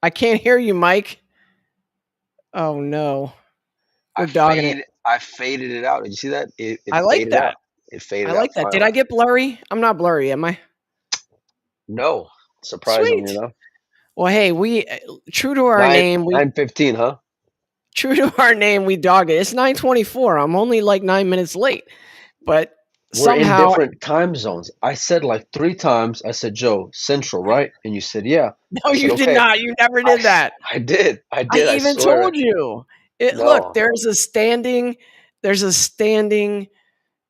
I can't hear you, Mike. Oh no, we're dogging it. I faded it out. Did you see that? It I like faded that. out. It I faded out like that. Did I finally. get blurry? I'm not blurry, am I? No, surprisingly Sweet. enough. Well, hey, we true to our Nine name. We 9:15, huh? true to our name. We dog it. It's 9:24. I'm only like 9 minutes late, but We're in somehow different time zones. I said like three times. I said, Joe, Central, right? And you said, yeah. no, I said, you did okay. not. You never I did that. I did. I I did. I even swear. told you. Look, No, there's a standing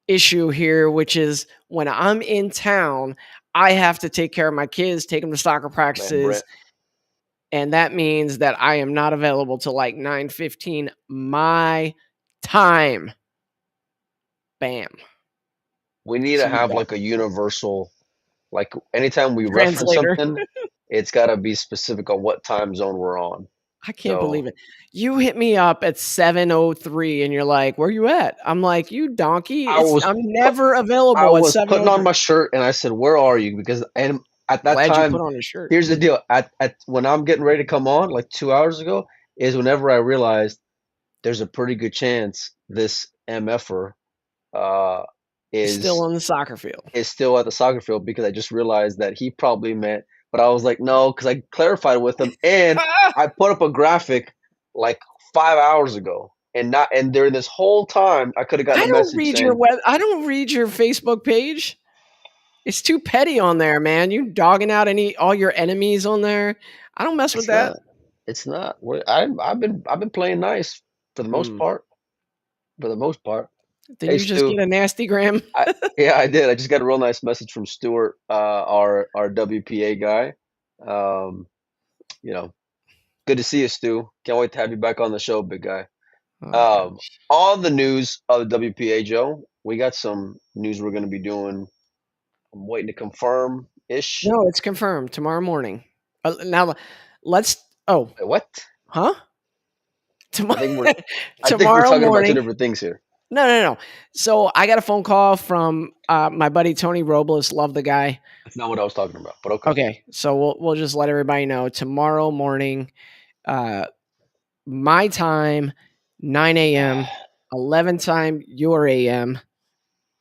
issue here, which is when I'm in town, I have to take care of my kids, take them to soccer man, practices, Brent. and that means that I am not available till like 9:15 my time. Bam. We need So to you have got like a universal, like anytime we reference translator. something, it's got to be specific on what time zone we're on. I can't So believe it. You hit me up at 7:03 and you're like, "Where you at?" I'm like, "You donkey. I was I'm put, never I available at was putting on 7:03." my shirt and I said, "Where are you?" Because and at that Glad you put time, on a shirt. here's the deal. At when I'm getting ready to come on, like 2 hours ago, is whenever I realized there's a pretty good chance this MFer uh Still is on the soccer field. is still at the soccer field because I just realized that he probably meant, but I was like, no, because I clarified with him and I put up a graphic like 5 hours ago, and not and during this whole time I could have gotten a message saying, I don't read your Facebook page. It's too petty on there, man. You dogging out all your enemies on there. I don't mess with it's that. not, it's not. I've been playing nice for the most Hmm. part. For the most part. Didn't Hey you just Stu, get a nasty gram? I yeah I did. I just got a real nice message from Stuart, our WPA guy. Um, you know, good to see you, Stu. Can't wait to have you back on the show, big guy. Oh Um, gosh. on the news of the WPA, Joe, we got some news we're going to be doing. I'm waiting to confirm ish. No, it's confirmed tomorrow morning. Now let's. Oh, What? huh? I Tomorrow, think we're I think we're tomorrow talking about two morning. different things here. No, no, no. So I got a phone call from my buddy Tony Robles. Love the guy. That's not what I was talking about, but okay. Okay, so we'll just let everybody know tomorrow morning, uh, my time, 9 a.m., 11 time your a.m.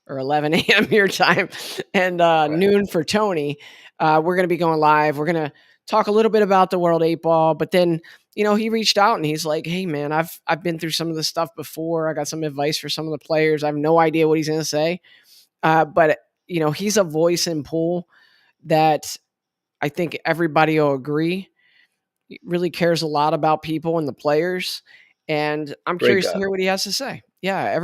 or 11 a.m. your time, and Right. noon for Tony. We're gonna be going live. We're gonna talk a little bit about the World Eight Ball, but then he reached out and he's like, "Hey man, I've been through some of this stuff before. I got some advice for some of the players. I have no idea what he's gonna say, but he's a voice in pool that I think everybody will agree really cares a lot about people and the players. And I'm Great curious to guy. hear what he has to say. Yeah,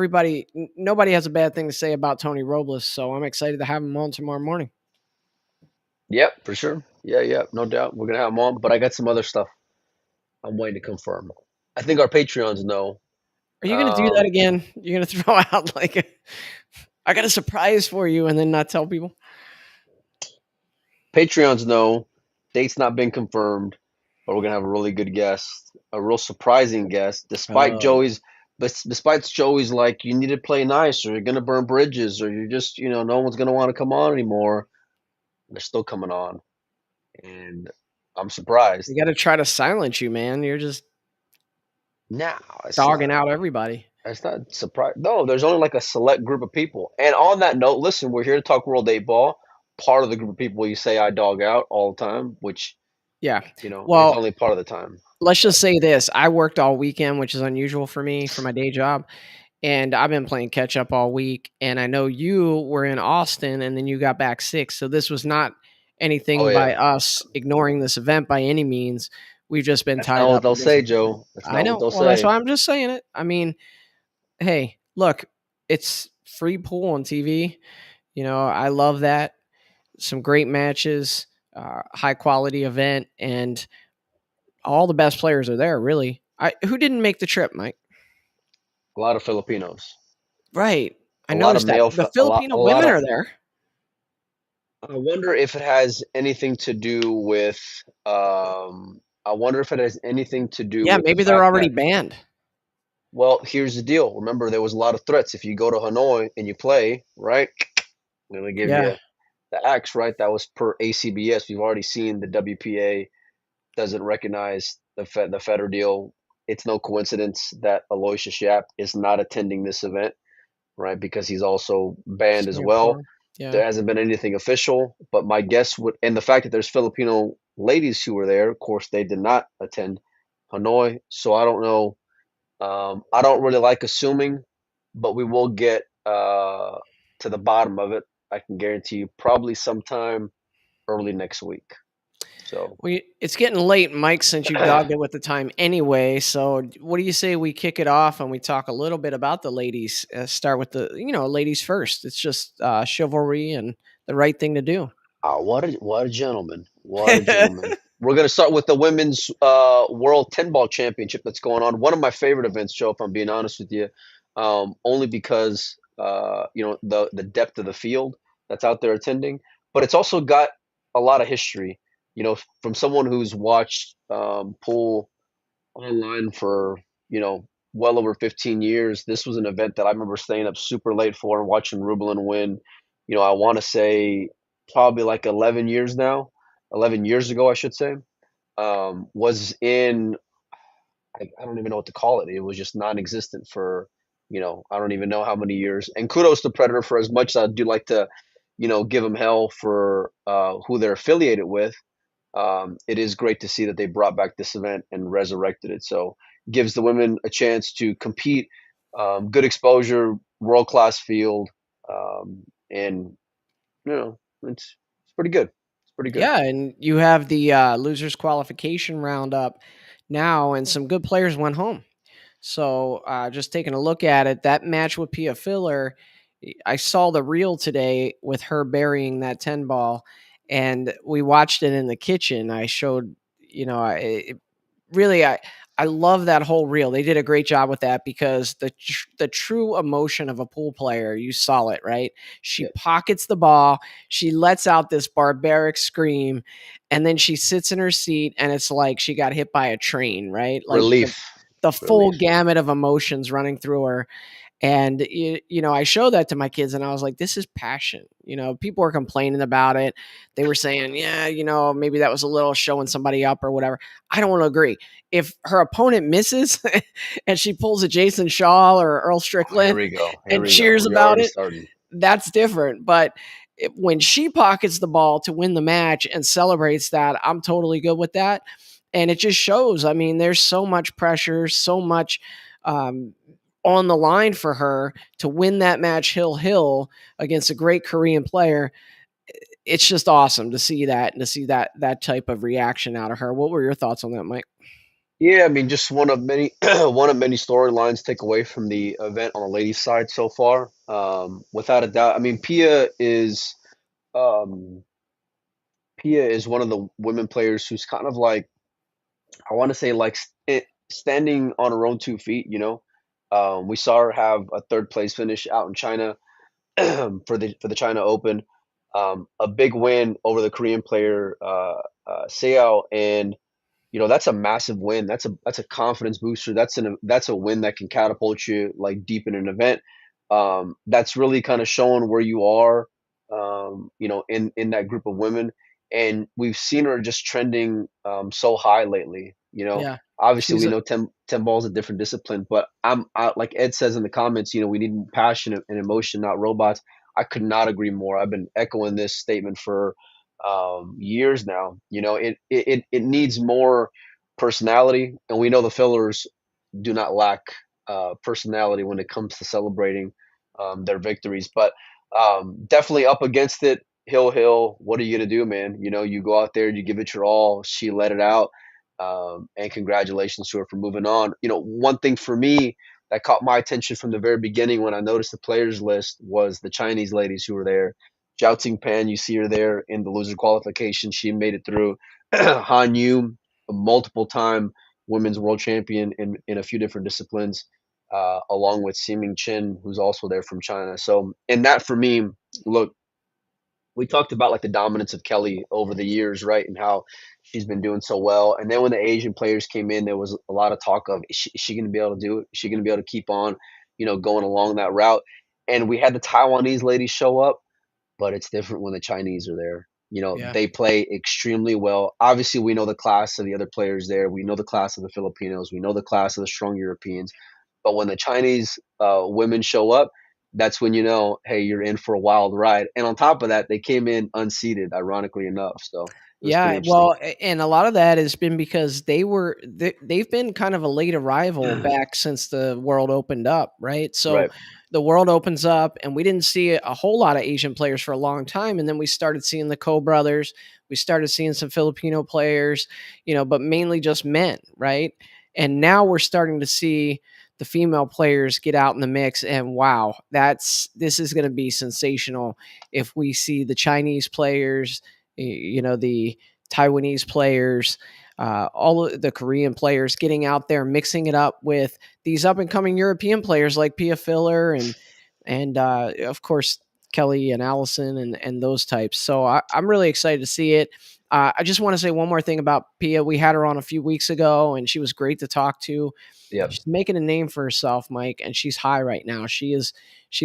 nobody has a bad thing to say about Tony Robles, so I'm excited to have him on tomorrow morning. Yep, for sure. Yeah, yeah, no doubt. We're gonna have him on, but I got some other stuff I'm waiting to confirm. I think our Patreons know. Are you going to do that Um, again? You're going to throw out I got a surprise for you and then not tell people? Patreons know. Date's not been confirmed, but we're gonna have a really good guest, a real surprising guest. Oh, Despite Joey's like, you need to play nice, or you're gonna burn bridges, or you're just, no one's gonna want to come on anymore. They're still coming on, and I'm you surprised. got to try to silence you, man. You're just No, it's dogging not. out everybody. It's not surprised. No, there's only like a select group of people. And on that note, listen, we're here to talk World Eight Ball. Part of the group of people you say I dog out all the time, which Yeah. it's Well, only part of the time. let's But just say this. I worked all weekend, which is unusual for me for my day job. And I've been playing catch up all week. And I know you were in Austin and then you got back sick. So this was not oh anything by yeah, us ignoring this event by any means. We've just been that's not tied what up they'll with this. say, Joe. That's I not what know. they'll Well, that's say. why I'm just saying it. I mean, hey, look, it's free pool on TV. I love that. Some great matches, high quality event, and all the best players are there, really. Who didn't make the trip, Mike? A lot of Filipinos, Right. I a lot of noticed that. male, The a Filipino lot women of. are there. I wonder if it has anything to do with. I wonder if it has anything to do Yeah, with the maybe they're fact already that. banned. Well, here's the deal. Remember, there was a lot of threats. If you go to Hanoi and you play, right? I'm gonna give Yeah. you the axe, right? That was per ACBS. We've already seen the WPA doesn't recognize the Feder deal. It's no coincidence that Aloysius Yap is not attending this event, right? Because he's also banned as well. Singapore. Yeah. There hasn't been anything official, but my guess would, and the fact that there's Filipino ladies who were there, of course, they did not attend Hanoi. So I don't know. I don't really like assuming, but we will get to the bottom of it. I can guarantee you, probably sometime early next week. So Well, it's getting late, Mike, since you dogged it with the time anyway. So, what do you say we kick it off and we talk a little bit about the ladies? Start with the, ladies first. It's just chivalry and the right thing to do. what a gentleman! What a gentleman! We're gonna start with the women's World Ten Ball Championship that's going on. One of my favorite events, Joe. If I'm being honest with you, only because the depth of the field that's out there attending, but it's also got a lot of history. From someone who's watched pool online for well over 15 years. This was an event that I remember staying up super late for and watching Rublin win. I want to say probably like 11 years now, 11 years ago, I should say. Was in I don't even know what to call it. It was just non-existent for I don't even know how many years. And kudos to Predator for as much as I do like to give them hell for who they're affiliated with. It is great to see that they brought back this event and resurrected it. So gives the women a chance to compete, good exposure, world class field, and it's pretty good. It's pretty good. Yeah, and you have the losers qualification roundup now, and some good players went home. So, just taking a look at it, that match with Pia Filler, I saw the reel today with her burying that 10 ball, and we watched it in the kitchen. I showed, really, I love that whole reel. They did a great job with that because the true emotion of a pool player, you saw it, right? She Yeah. pockets the ball, she lets out this barbaric scream, and then she sits in her seat, and it's like she got hit by a train, right? Like Relief. the full Relief. gamut of emotions running through her. And I showed that to my kids, and I was like, "This is passion." People were complaining about it. They were saying, "Yeah, maybe that was a little showing somebody up or whatever." I don't want to agree. If her opponent misses and she pulls a Jason Shaw or Earl Oh, here Strickland we go. Here and we go. cheers We about already it, started. that's different. But when she pockets the ball to win the match and celebrates that, I'm totally good with that. And it just shows. I mean, there's so much pressure, so much um, on the line for her to win that match hill against a great Korean player. It's just awesome to see that and to see that type of reaction out of her. What were your thoughts on that, Mike? Yeah, I mean, just one of many one of many storylines take away from the event on the ladies' side so far. Without a doubt, I mean, um, Pia is one of the women players who's kind of like I want to say like standing on her own 2 feet. We saw her have a third place finish out in China for the China Open. A big win over the Korean player Seao, and that's a massive win. That's a confidence booster. That's a win that can catapult you like deep in an event. That's really kind of showing where you are, in that group of women. And we've seen her just trending so high lately. Yeah, Obviously she's we a know ten ball is a different discipline, but like Ed says in the comments, we need passion and emotion, not robots. I could not agree more. I've been echoing this statement for years now. It needs more personality, and we know the fillers do not lack personality when it comes to celebrating their victories. But definitely up against it. Hill, what are you gonna do, man? You go out there, you give it your all. She let it out, and congratulations to her for moving on. One thing for me that caught my attention from the very beginning when I noticed the players list was the Chinese ladies who were there. Zhao Pan, you see her there in the loser qualification. She made it through. Han Yu, a multiple time women's world champion in a few different disciplines, along with Ximing Chen, who's also there from China. So, and that for me, look, we talked about like the dominance of Kelly over the years, right? And how she's been doing so well. And then when the Asian players came in, there was a lot of talk of is she going to be able to do it? Is she going to be able to keep on, going along that route? And we had the Taiwanese ladies show up, but it's different when the Chinese are there. Yeah. they play extremely well. Obviously, we know the class of the other players there. We know the class of the Filipinos. We know the class of the strong Europeans. But when the Chinese women show up, that's when you know, hey, you're in for a wild ride. And on top of that, they came in unseeded, ironically enough. So it was pretty Yeah, interesting. well, and a lot of that has been because they've been kind of a late arrival back since the world opened up, right? So Right. the world opens up, and we didn't see a whole lot of Asian players for a long time, and then we started seeing the Co brothers, we started seeing some Filipino players, but mainly just men, right? And now we're starting to see the female players get out in the mix, and wow, this is going to be sensational if we see the Chinese players, the Taiwanese players, all of the Korean players getting out there, mixing it up with these up and coming European players like Pia Filler and of course Kelly and Allison and those types. So I'm really excited to see it. I just want to say one more thing about Pia. We had her on a few weeks ago, and she was great to talk to. Yep. She's making a name for herself, Mike, and she's high right now. She's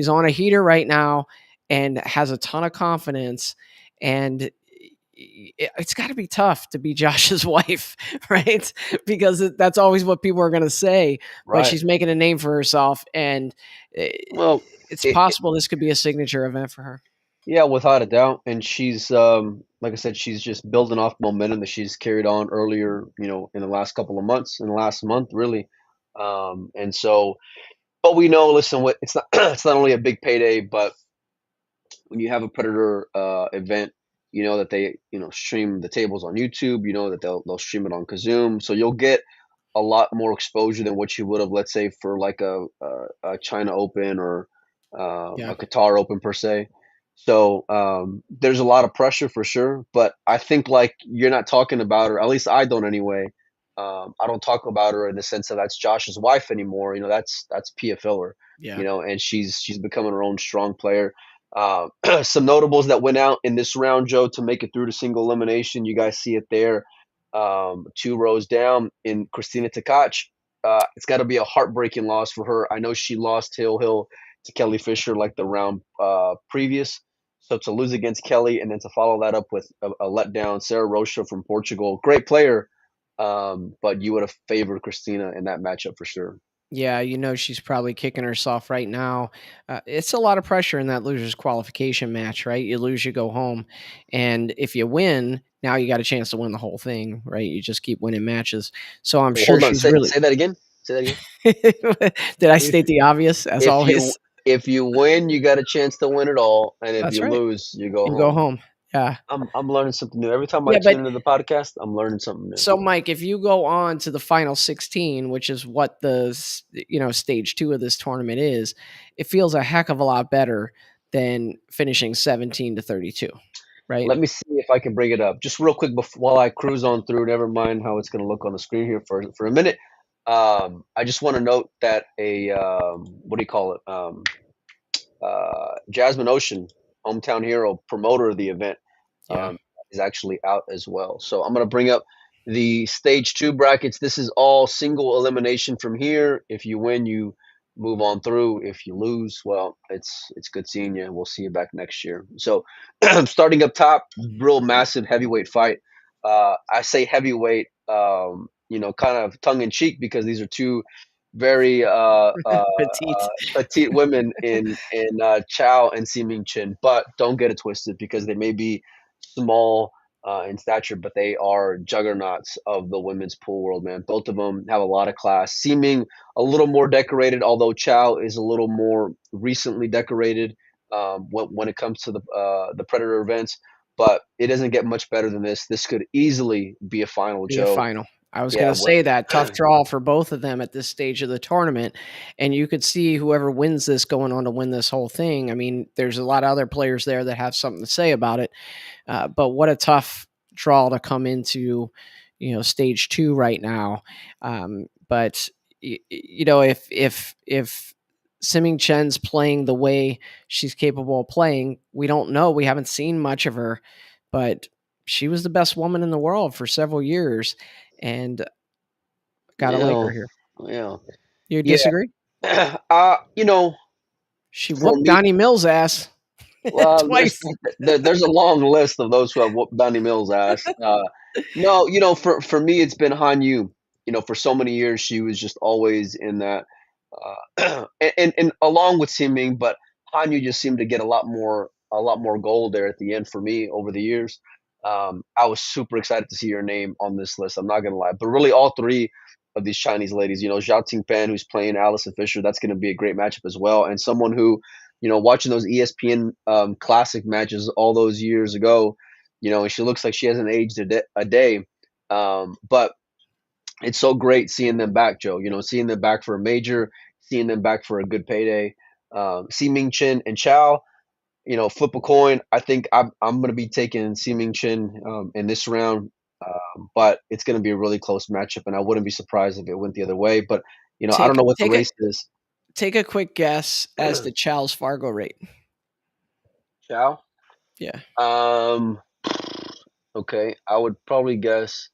on a heater right now and has a ton of confidence. And it's got to be tough to be Josh's wife, right? Because that's always what people are going to say. But Right. she's making a name for herself, and Well, it's it, possible this could be a signature event for her. yeah, without a doubt. And she's like I said, she's just building off momentum that she's carried on earlier, in the last couple of months, in the last month, really. And so, but we know, listen, what it's not it's not only a big payday, but when you have a Predator event, you know that they, stream the tables on YouTube, you know that they'll stream it on Kazoom. So you'll get a lot more exposure than what you would have, let's say, for like a China Open or Yeah, a Qatar Open per se. So there's a lot of pressure for sure, but I think like you're not talking about her. At least I don't anyway. I don't talk about her in the sense that that's Josh's wife anymore. That's Pia Filler. yeah, And she's becoming her own strong player. Some notables that went out in this round, Joe, to make it through to single elimination. You guys see it there, two rows down in Christina Tkach. It's got to be a heartbreaking loss for her. I know she lost Hill to Kelly Fisher like the round previous. So to lose against Kelly and then to follow that up with a letdown, Sarah Rocha from Portugal, great player, but you would have favored Christina in that matchup for sure. yeah. She's probably kicking herself right now. It's a lot of pressure in that losers qualification match, right? You lose, you go home, and if you win, now you got a chance to win the whole thing, right? You just keep winning matches. So I'm Well, sure hold on, she's say really. say that again. Say that again. Did I state the obvious as If you always? if you win, you got a chance to win it all, and if That's you right. lose, you go You go home. home. Yeah. I'm learning something new every time I Yeah, tune but into the podcast. I'm learning something new. so Mike, if you go on to the final 16, which is what stage 2 of this tournament is, it feels a heck of a lot better than finishing 17 to 32, right? Let me see if I can bring it up just real quick before, while I cruise on through. Never mind how it's going to look on the screen here for a minute. I just want to note that a what do you call it? Jasmine Ocean, hometown hero, promoter of the event, Yeah. um, is actually out as well. So I'm going to bring up the stage two brackets. This is all single elimination from here. If you win, you move on through. If you lose, well, it's good seeing you. We'll see you back next year. So starting up top, real massive heavyweight fight. I say heavyweight, kind of tongue in cheek because these are two very Petite. petite women in Chow and Seeming Chin, but don't get it twisted because they may be small in stature, but they are juggernauts of the women's pool world, man. Both of them have a lot of class. Seeming a little more decorated, although Chow is a little more recently decorated when it comes to the Predator events. But it doesn't get much better than this. This could easily be a final, Be a Joe. final. I was Yeah, gonna say that tough draw for both of them at this stage of the tournament, and you could see whoever wins this going on to win this whole thing. I mean, there's a lot of other players there that have something to say about it, but what a tough draw to come into, stage 2 right now. But if Siming Chen's playing the way she's capable of playing, we don't know. We haven't seen much of her, but she was the best woman in the world for several years, and gotta like yeah, her here. yeah, You yeah. disagree? uh, you know, She for whooped me, Donnie Mills' ass. Well, twice. there's a long list of those who have whooped Donnie Mills' ass. No, for me, it's been Hanyu. For so many years, she was just always in that, and along with Singming, but Hanyu just seemed to get a lot more gold there at the end for me over the years. I was super excited to see her name on this list. I'm not gonna lie, but really, all three of these Chinese ladies, Zhao Tingpan, who's playing Alison Fisher, that's going to be a great matchup as well, and someone who watching those ESPN classic matches all those years ago, and she looks like she hasn't aged a day. But it's so great seeing them back, Joe. Seeing them back for a major, seeing them back for a good payday. Si Ming Chen and Chow, flip a coin. I think I'm going to be taking Si Ming Chen in this round, but it's going to be a really close matchup, and I wouldn't be surprised if it went the other way. But I don't Take know what the take a race is. take a quick guess as to Chow's Fargo rate. Chow. Yeah, Um, okay, I would probably guess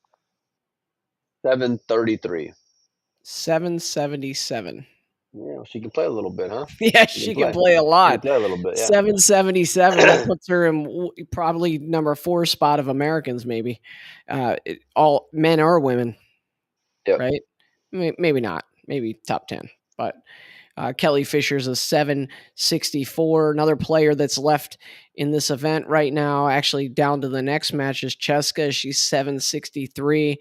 733. 777. Yeah, she can play a little bit, huh? Yeah, She can she can play. play a She can lot. play a little bit, yeah. 777. That puts her in probably number 4 spot of Americans, maybe. All men or women, Yep. right? Maybe not. Maybe top 10. But Kelly Fisher's a 764. Another player that's left in this event right now, actually down to the next match, is Cheska. She's 763.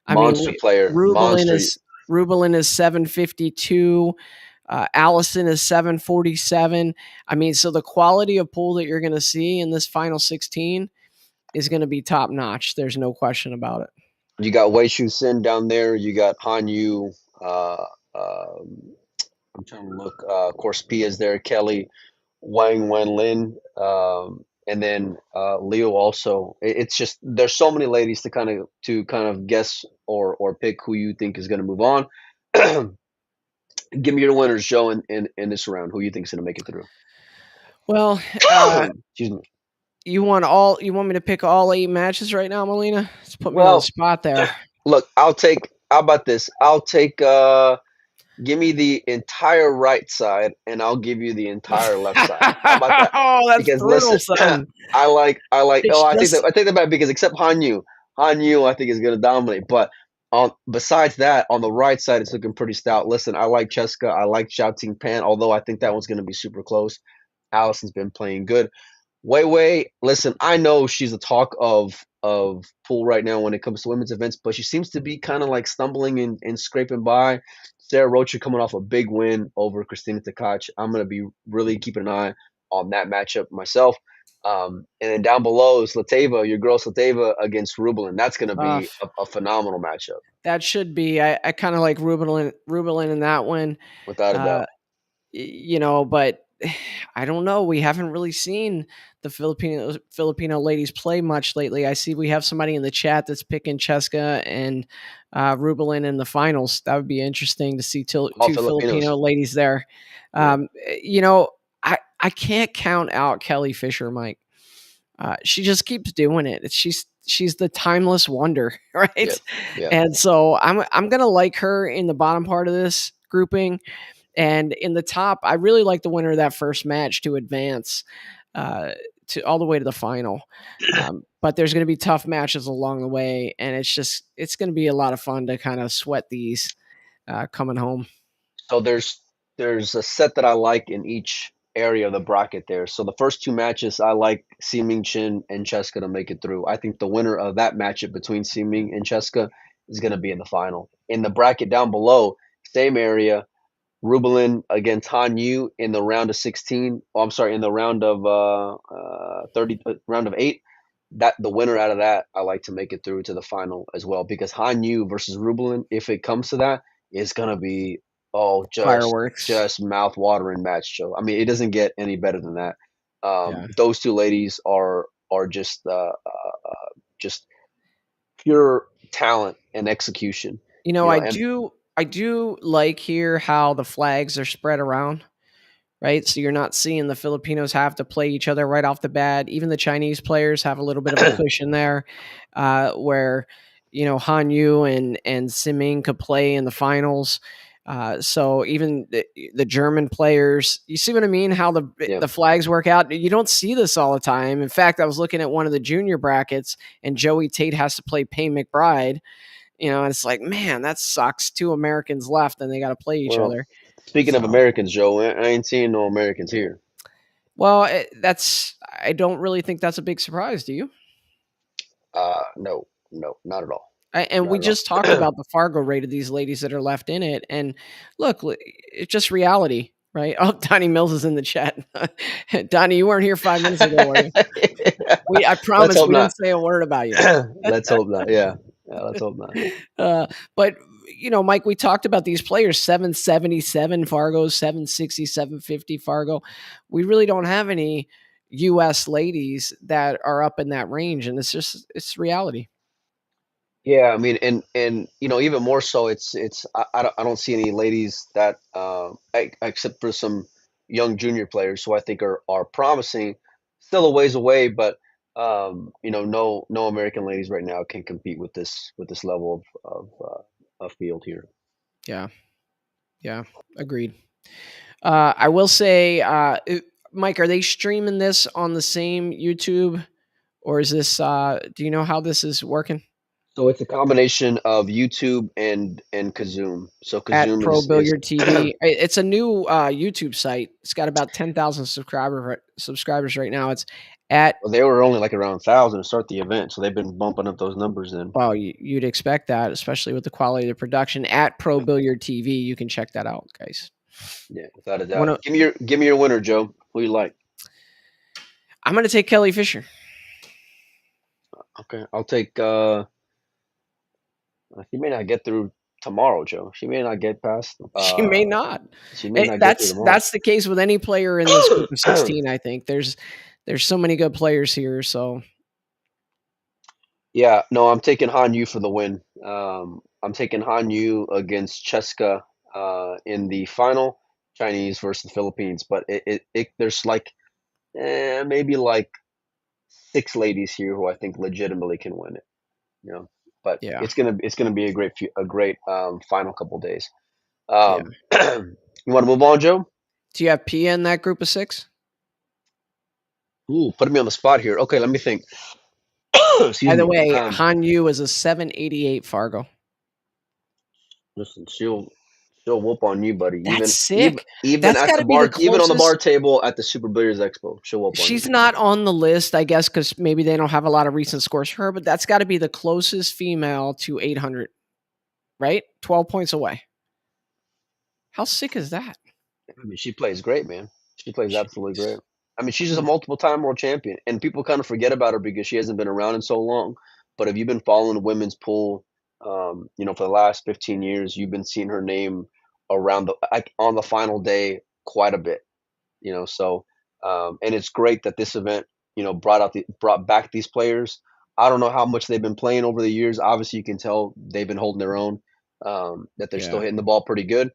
I mean, Monster player. Rubelin Monster. is Rubelin is 752. Allison is 747. I mean, so the quality of pool that you're going to see in this final 16 is going to be top notch. There's no question about it. You got Wei Shu Sin down there. You got Han Yu. Um, I'm trying to look. Of course, Pia's there. Kelly, Wang Wenlin, and then Leo also. It's just there's so many ladies to kind of guess or pick who you think is going to move on. Give me your winners, Joe, in this round. Who you think is going to make it through? Well, Excuse me. you want me to pick all 8 matches right now, Molina? Let's put me on the Well, spot there. look, I'll take. How about this? I'll take. Give me the entire right side, and I'll give you the entire left side. How about that? Oh, that's Because brutal, listen, son. I like. It's Oh, just I take that back because except Han Yu, I think is going to dominate. But besides that, on the right side, it's looking pretty stout. Listen, I like Cheska, I like Xiao Ting Pan, although I think that one's going to be super close. Allison's been playing good. Wei Wei, listen, I know she's a talk of pool right now when it comes to women's events, but she seems to be kind of like stumbling and scraping by. Sarah Rocha coming off a big win over Christina Tkach. I'm gonna be really keeping an eye on that matchup myself. And then down below is Lateva, your girl Lateva against Rubelin. That's gonna be tough. a phenomenal matchup, That should be. I kind of like Rubelin in that one. without a Uh, doubt. but I don't know. We haven't really seen the Filipino ladies play much lately. I see we have somebody in the chat that's picking Cheska and Rubelin in the finals. That would be interesting to see All two Filipino Filipinos. ladies there. Yeah. You know, I can't count out Kelly Fisher, Mike. She just keeps doing it. She's the timeless wonder, Yeah. right? Yeah. And so I'm gonna like her in the bottom part of this grouping. And in the top, I really like the winner of that first match to advance uh, to all the way to the final. But there's going to be tough matches along the way, and it's going to be a lot of fun to kind of sweat these coming home. So there's a set that I like in each area of the bracket there. So the first two matches I like Ming Chin and Cheska to make it through. I think the winner of that matchup between Ming and Cheska is going to be in the final. In the bracket down below, same area, Rubelin against Han Yu in the round of 16. Oh, I'm sorry, in the round of 30 round of 8. That the winner out of that I like to make it through to the final as well because Han Yu versus Rubelin, if it comes to that, is gonna be just Fireworks. just mouth watering match show. I mean, it doesn't get any better than that. Yeah. Those two ladies are just pure talent and execution. You know, And I do like here how the flags are spread around, right? So you're not seeing the Filipinos have to play each other right off the bat. Even the Chinese players have a little bit of a cushion there, where Han Yu and Siming could play in the finals. So even the German players, you see what I mean? How Yeah. the flags work out. You don't see this all the time. In fact, I was looking at one of the junior brackets, and Joey Tate has to play Payne McBride. And it's like, man, that sucks. Two Americans left, and they got to play each Well, other. speaking of So, Americans, Joe, I ain't seeing no Americans here. well, that's I don't really think that's a big surprise. Do you? No, no, not at all. And we Not just at talked all. about the Fargo rate of these ladies that are left in it. And look, it's just reality, right? Oh, Donnie Mills is in the chat. Donnie, you weren't here 5 minutes ago, were you? I Let's promise hope we didn't not. say a word about you. Let's hope not. Yeah. Yeah, let's hope not. But Mike, we talked about these players 777 Fargo, 760, 750 Fargo. We really don't have any US ladies that are up in that range. And it's reality. Yeah, I mean, and even more so, I don't see any ladies that except for some young junior players who I think are promising, still a ways away, but no American ladies right now can compete with this level of field here. Yeah. Yeah. Agreed. I will say, Mike, are they streaming this on the same YouTube, or is this? Do you know how this is working? So it's a combination of YouTube and Kazoom. So At Kazoom Pro is Billiard TV, it's a new YouTube site. It's got about 10,000 subscribers right now. It's at well, they were only like around 1,000 to start the event, so they've been bumping up those numbers in. well, you'd expect that, especially with the quality of the production. At Pro Billiard TV, you can check that out, guys. Yeah, without a One doubt. of, Give me your winner, Joe. Who you like? I'm going to take Kelly Fisher. Okay, I'll take. She may not get through tomorrow, Joe. She may not get past. She may not. She may not get through That's tomorrow. that's the case with any player in this group of 16. I think there's so many good players here. So Yeah, no, I'm taking Han Yu for the win. I'm taking Han Yu against Cheska in the final, Chinese versus Philippines. But there's like maybe like six ladies here who I think legitimately can win it. You know, but yeah, it's gonna be a great final couple days. yeah. You want to move on, Joe? Do you have Pia in that group of six? Ooh, putting me on the spot here. Okay, let me think. By Excuse the me. way, Han Yu is a 788 Fargo. Listen, she'll whoop on you, buddy. That's Even sick. even That's at got the to be the bar, even on the bar closest. table at the Super Billiards Expo, she'll whoop on you. She's not on the list, I guess, because maybe they don't have a lot of recent scores for her. But that's got to be the closest female to 800, right? 12 points away. How sick is that? I mean, she plays great, man. She plays absolutely Jeez. great. I mean, she's just a multiple time world champion, and people kind of forget about her because she hasn't been around in so long. But if you've been following the women's pool, for the last 15 years, you've been seeing her name around the like on the final day quite a bit. So and it's great that this event brought back these players. I don't know how much they've been playing over the years. Obviously you can tell they've been holding their own, that they're still Yeah. hitting the ball pretty good.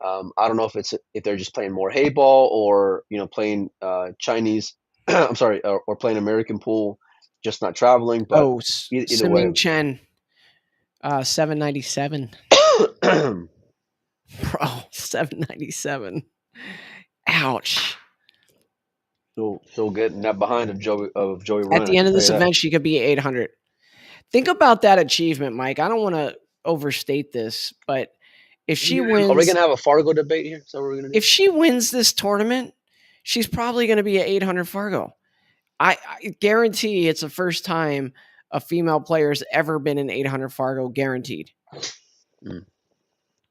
I don't know if they're just playing more hay ball or playing Chinese I'm sorry, or playing American pool, just not traveling, but Oh, either way. Siming Chen, 797. Bro, 797. Ouch. She'll get in that behind of Joey At Ryan, the I end can of tell this you that. event, she could be 800. Think about that achievement, Mike. I don't want to overstate this, but if she Are we wins, gonna have a Fargo debate here? Is that what we're gonna do? if she wins this tournament, she's probably going to be at 800 Fargo. I guarantee it's the first time a female player has ever been in 800 Fargo, guaranteed. Mm.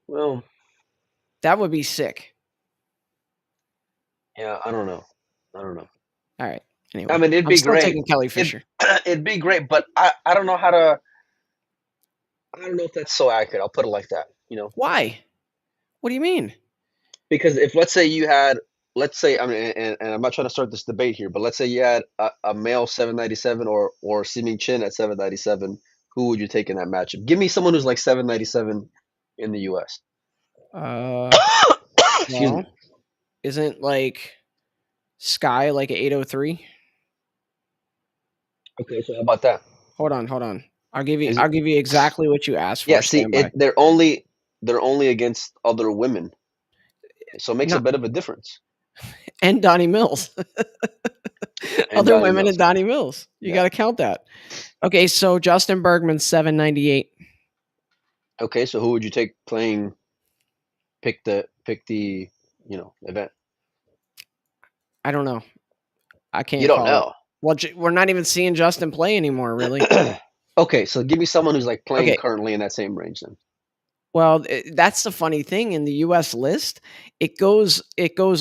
Well, That would be sick. yeah, I don't know. I don't know. All right. I Anyway, mean, it'd I'm be still great. taking Kelly It Fisher. it'd be great, but I don't know how to. I don't know if that's so accurate. I'll put it like that. Why? What do you mean? Because if let's say you had, let's say, I mean, and I'm not trying to start this debate here, but let's say you had a male 797 or Siming Chin at 797, who would you take in that matchup? Give me someone who's like 797 in the U.S. Uh, Excuse well, me. isn't like Sky like a 803? Okay, so how about that? Hold on. Is I'll it? give you exactly what you asked Yeah. for. See, Stand by. they're only against other women, so it makes a Not bit of a difference. and Donnie Mills. And Other Donnie women and Mills, Donnie Mills. You yeah. got to count that. Okay, so Justin Bergman 798. Okay, so who would you take playing? Pick the event. I don't know. I You can't don't call it. know. Well, we're not even seeing Justin play anymore, really. Okay, so give me someone who's like playing Okay. currently in that same range then. Well, that's the funny thing in the U.S. list. It goes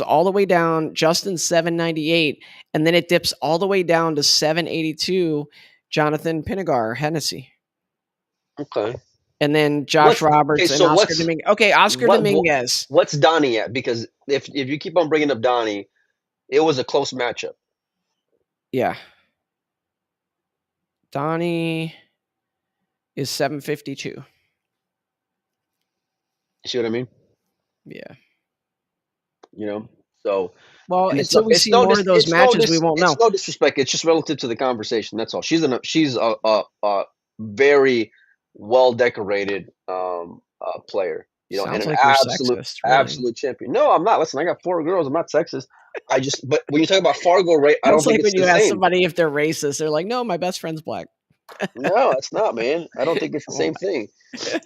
all the way down. Justin 798, and then it dips all the way down to 782. Jonathan Pinagar Hennessy, Okay. and then Josh What's okay? Roberts and So Oscar Dominguez. Okay, Oscar what Dominguez. what's Donnie at? Because if you keep on bringing up Donnie, it was a close matchup. Yeah, Donnie is 752. You see what I mean? Yeah. You know. So Well, and until we see more of those matches, we won't it's know. no disrespect. It's just relative to the conversation. That's all. She's a very well decorated player. And Sounds an like you're absolute sexist, really. absolute champion. No, I'm not. Listen, I got four girls. I'm not sexist. But when you talk about Fargo, right? I don't Sounds think like it's when the you ask same. somebody if they're racist, they're like, "No, my best friend's black." No, it's not, man. I don't think it's the Come same thing.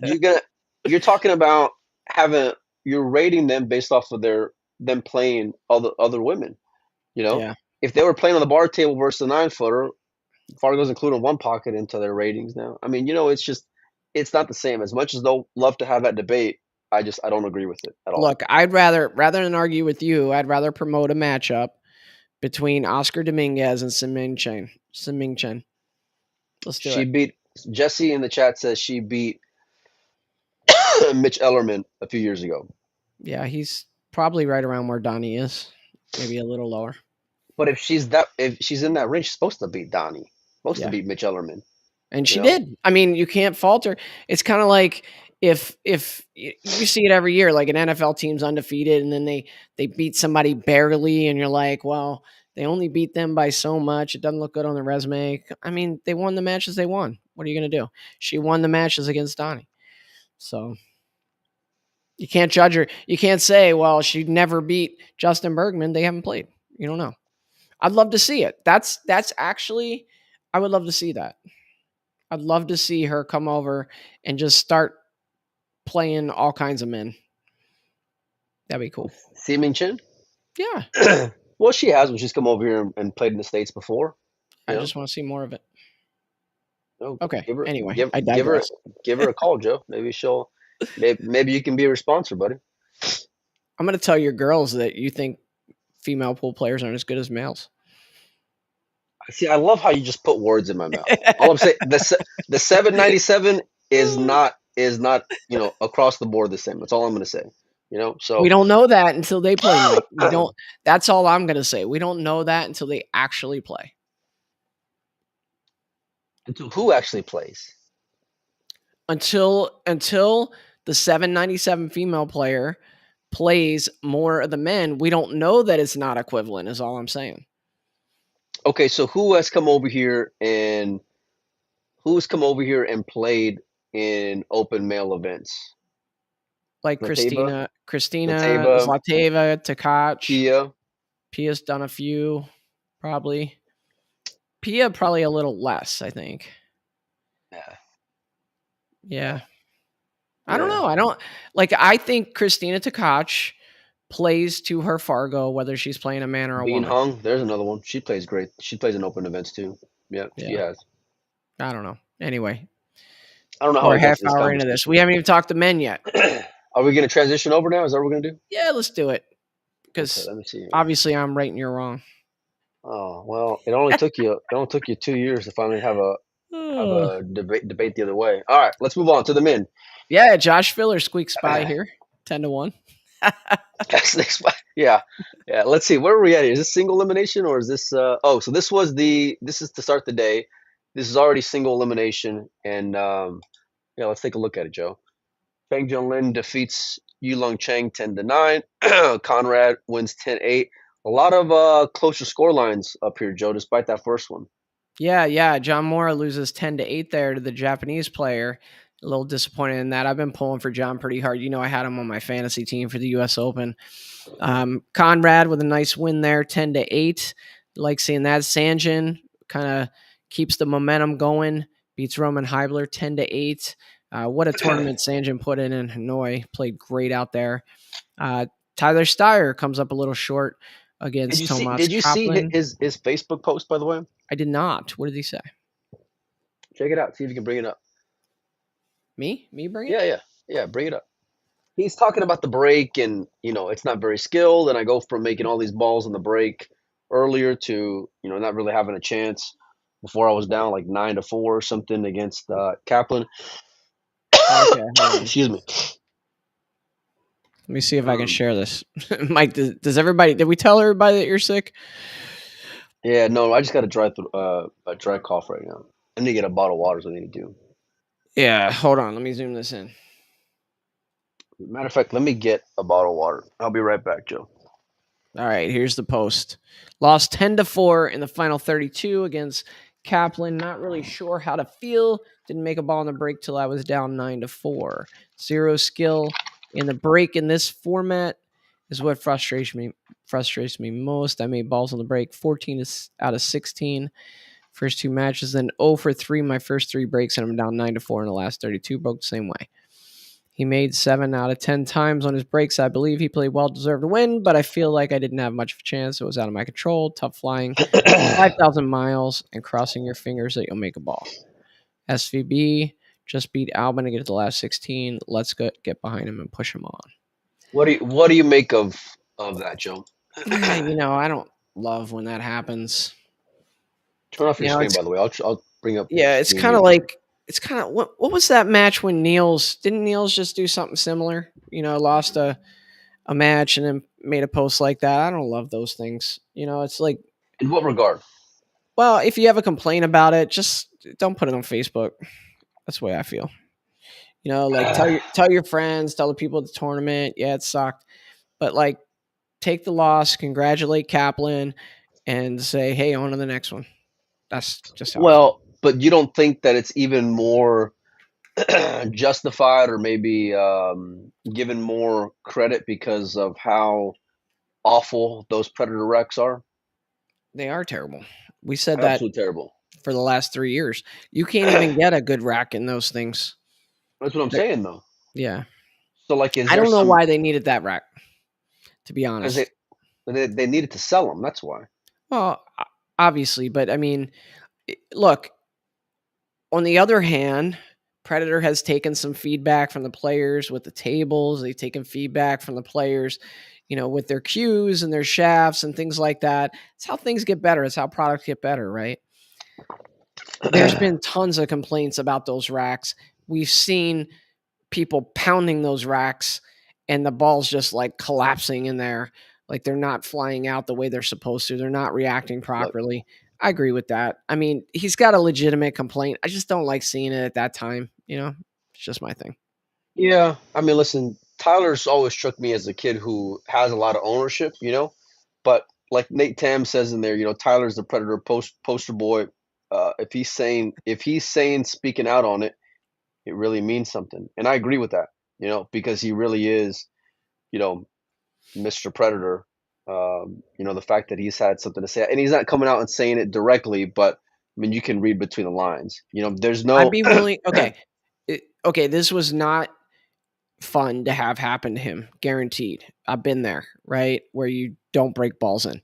You're gonna you're talking about having you're rating them based off of them playing other women. You know, Yeah. if they were playing on the bar table versus a 9-footer, Fargo's including one pocket into their ratings now. I mean, it's not the same. As much as they'll love to have that debate, I don't agree with it at all. Look, I'd rather than argue with you, I'd rather promote a matchup between Oscar Dominguez and Sim Chen. Sim Chen. Let's do She it. beat Jesse in the chat says she beat Mitch Ellerman a few years ago. Yeah, he's probably right around where Donnie is, maybe a little lower. But if she's in that range, she's supposed to beat Donnie, supposed to Yeah, beat Mitch Ellerman. and You she know, did. I mean, you can't fault her. It's kind of like if you see it every year, like an NFL team's undefeated, and then they beat somebody barely, and you're like, well, they only beat them by so much. It doesn't look good on the resume. I mean, they won the matches they won. What are you going to do? She won the matches against Donnie, so you can't judge her. You can't say, well, she never beat Justin Bergman. They haven't played. You don't know. I'd love to see it. That's actually, I would love to see that. I'd love to see her come over and just start playing all kinds of men. That'd be cool. Seeming Chin. Yeah, Well, she has when she's come over here and played in the States before. You I know, just want to see more of it. no, Okay. give her Anyway, give I give her digress. give her a call, Joe. Maybe you can be a sponsor, buddy. I'm going to tell your girls that you think female pool players aren't as good as males. See, I love how you just put words in my mouth. All I'm saying, the 797 is not across the board the same. That's all I'm going to say. We So don't know that until they play, Mike. We don't. That's all I'm going to say. We don't know that until they actually play. who actually plays? Until the 797 female player plays more of the men, we don't know that it's not equivalent. Is all I'm saying. Okay, so who's come over here and played in open male events? Like Lateba, Christina, Lateba, Zlateva, Tkach. Pia. Pia's done a few, probably. Pia probably a little less, I think. Yeah, Yeah. I don't yeah. know. I don't like. I think Christina Tkach plays to her Fargo, whether she's playing a man or a Bean woman. Hung, there's another one. She plays great. She plays in open events too. Yeah, she Yeah. has. I don't know. Anyway, I don't know how we're we a got half to this hour into this. We conversation. haven't even talked to men yet. Are we going to transition over now? Is that what we're going to do? Yeah, let's do it. Okay, Because let me see here. obviously I'm right and you're wrong. Oh well, it only took you 2 years to finally have Ugh. a debate the other way. All right, let's move on to the men. Yeah, Josh Filler squeaks by here. 10-1. Yeah, yeah. Let's see, where are we at here? Is this single elimination or is this? Oh, so this is to start the day. This is already single elimination, and yeah, let's take a look at it, Joe. Feng Junlin defeats Yulong Chang 10-9. Conrad wins 10-8. A lot of closer score lines up here, Joe, despite that first one. Yeah. John Mora loses 10-8 there to the Japanese player. A little disappointed in that. I've been pulling for John pretty hard. I had him on my fantasy team for the U.S. Open. Conrad with a nice win there, 10-8. Like seeing that. Sanjin kind of keeps the momentum going. Beats Roman Heibler 10-8. What a tournament Sanjin put in Hanoi. Played great out there. Tyler Steyer comes up a little short Did against you see? Tomas Did you see Kaplan. his Facebook post, by the way? I did not. What did he say? Check it out. See if you can bring it up. Me? Me bring it? Yeah, yeah, yeah. Bring it up. He's talking about the break, and it's not very skilled. And I go from making all these balls on the break earlier to not really having a chance. Before I was down like 9-4 or something against Kaplan. Okay, hold on. Excuse me. Let me see if I can Um, share this. Mike, does everybody, did we tell everybody that you're sick? yeah, no, I just got a dry cough right now. I need to get a bottle of water. So I need to do. Yeah, hold on. Let me zoom this in. Matter of fact, let me get a bottle of water. I'll be right back, Joe. All right, here's the post. Lost 10-4 in the final 32 against Kaplan. Not really sure how to feel. Didn't make a ball in the break till I was down 9-4. Zero skill in the break in this format is what frustrates me most. I made balls on the break 14 out of 16 first two matches, then 0 for 3 my first three breaks, and I'm down 9-4 in the last 32. Broke the same way. He made 7 out of 10 times on his breaks. I believe he played well, deserved to win, but I feel like I didn't have much of a chance. It was out of my control. Tough flying, 5,000 miles, and crossing your fingers that you'll make a ball. SVB just beat Albin to get to the last 16. Let's get behind him and push him on. What do you make of that, Joe? I don't love when that happens. Turn off your screen, It's by the way. I'll bring up yeah, it's me and kind you. of like what was that match when didn't Niels just do something similar? Lost a match and then made a post like that. I don't love those things. It's like, In what regard? well, if you have a complaint about it, just don't put it on Facebook. That's the way I feel. Like tell your friends, tell the people at the tournament, yeah, it sucked. But like take the loss, congratulate Kaplan, and say, hey, on to the next one. That's just how I feel. Well, but you don't think that it's even more justified or maybe given more credit because of how awful those predator wrecks are? They are terrible. We said that Absolutely terrible. for the last 3 years. You can't even get a good rack in those things. That's what I'm They're- saying, though. yeah. So, like, is I there don't know some why they needed that rack, to be because they honest. they needed to sell them? That's why. Well, obviously, but I mean, look, on the other hand, Predator has taken some feedback from the players with the tables. They've taken feedback from the players, with their cues and their shafts and things like that. It's how things get better. It's how products get better, right? There's been tons of complaints about those racks. We've seen people pounding those racks and the ball's just like collapsing in there. Like they're not flying out the way they're supposed to. They're not reacting Look, properly. I agree with that. I mean, he's got a legitimate complaint. I just don't like seeing it at that time. It's just my thing. yeah, I mean, listen, Tyler's always struck me as a kid who has a lot of ownership, but like Nate Tam says in there, Tyler's the predator poster boy. If he's saying speaking out on it, it really means something, and I agree with that, because he really is, you know, Mr. Predator. The fact that he's had something to say, and he's not coming out and saying it directly, but I mean, you can read between the lines. There's I'd no. be willing. Okay. Okay. This was not fun to have happen to him. Guaranteed. I've been there, right? Where you don't break balls in.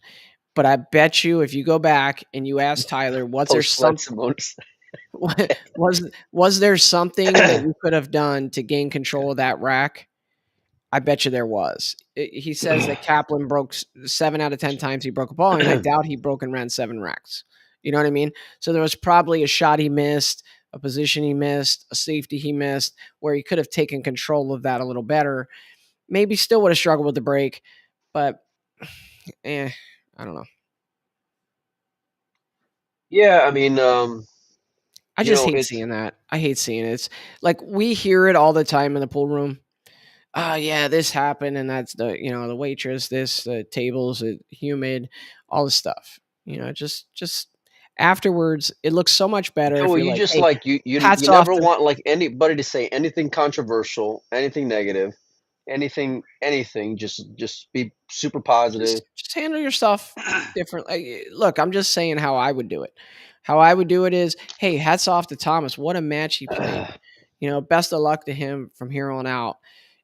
But I bet you if you go back and you ask Tyler, Post flight Simone's. was there something that you could have done to gain control of that rack? I bet you there was. He says that Kaplan broke 7 out of 10 times he broke a ball, and I doubt he broke and ran 7 racks. You know what I mean? So there was probably a shot he missed, a position he missed, a safety he missed, where he could have taken control of that a little better. Maybe still would have struggled with the break, but I don't know. Yeah, I mean, I just hate it's seeing that. I hate seeing it. It's like we hear it all the time in the pool room. Oh yeah, this happened, and that's the waitress, this the tables, humid, all this stuff. Just afterwards, it looks so much better if Joey, you're you like, just "Hey, like you hats off never to." want like anybody to say anything controversial, anything negative, anything. Just be super positive. Just handle yourself differently. Look, I'm just saying how I would do it. How I would do it is, "Hey, hats off to Thomas. What a match he played. Best of luck to him from here on out."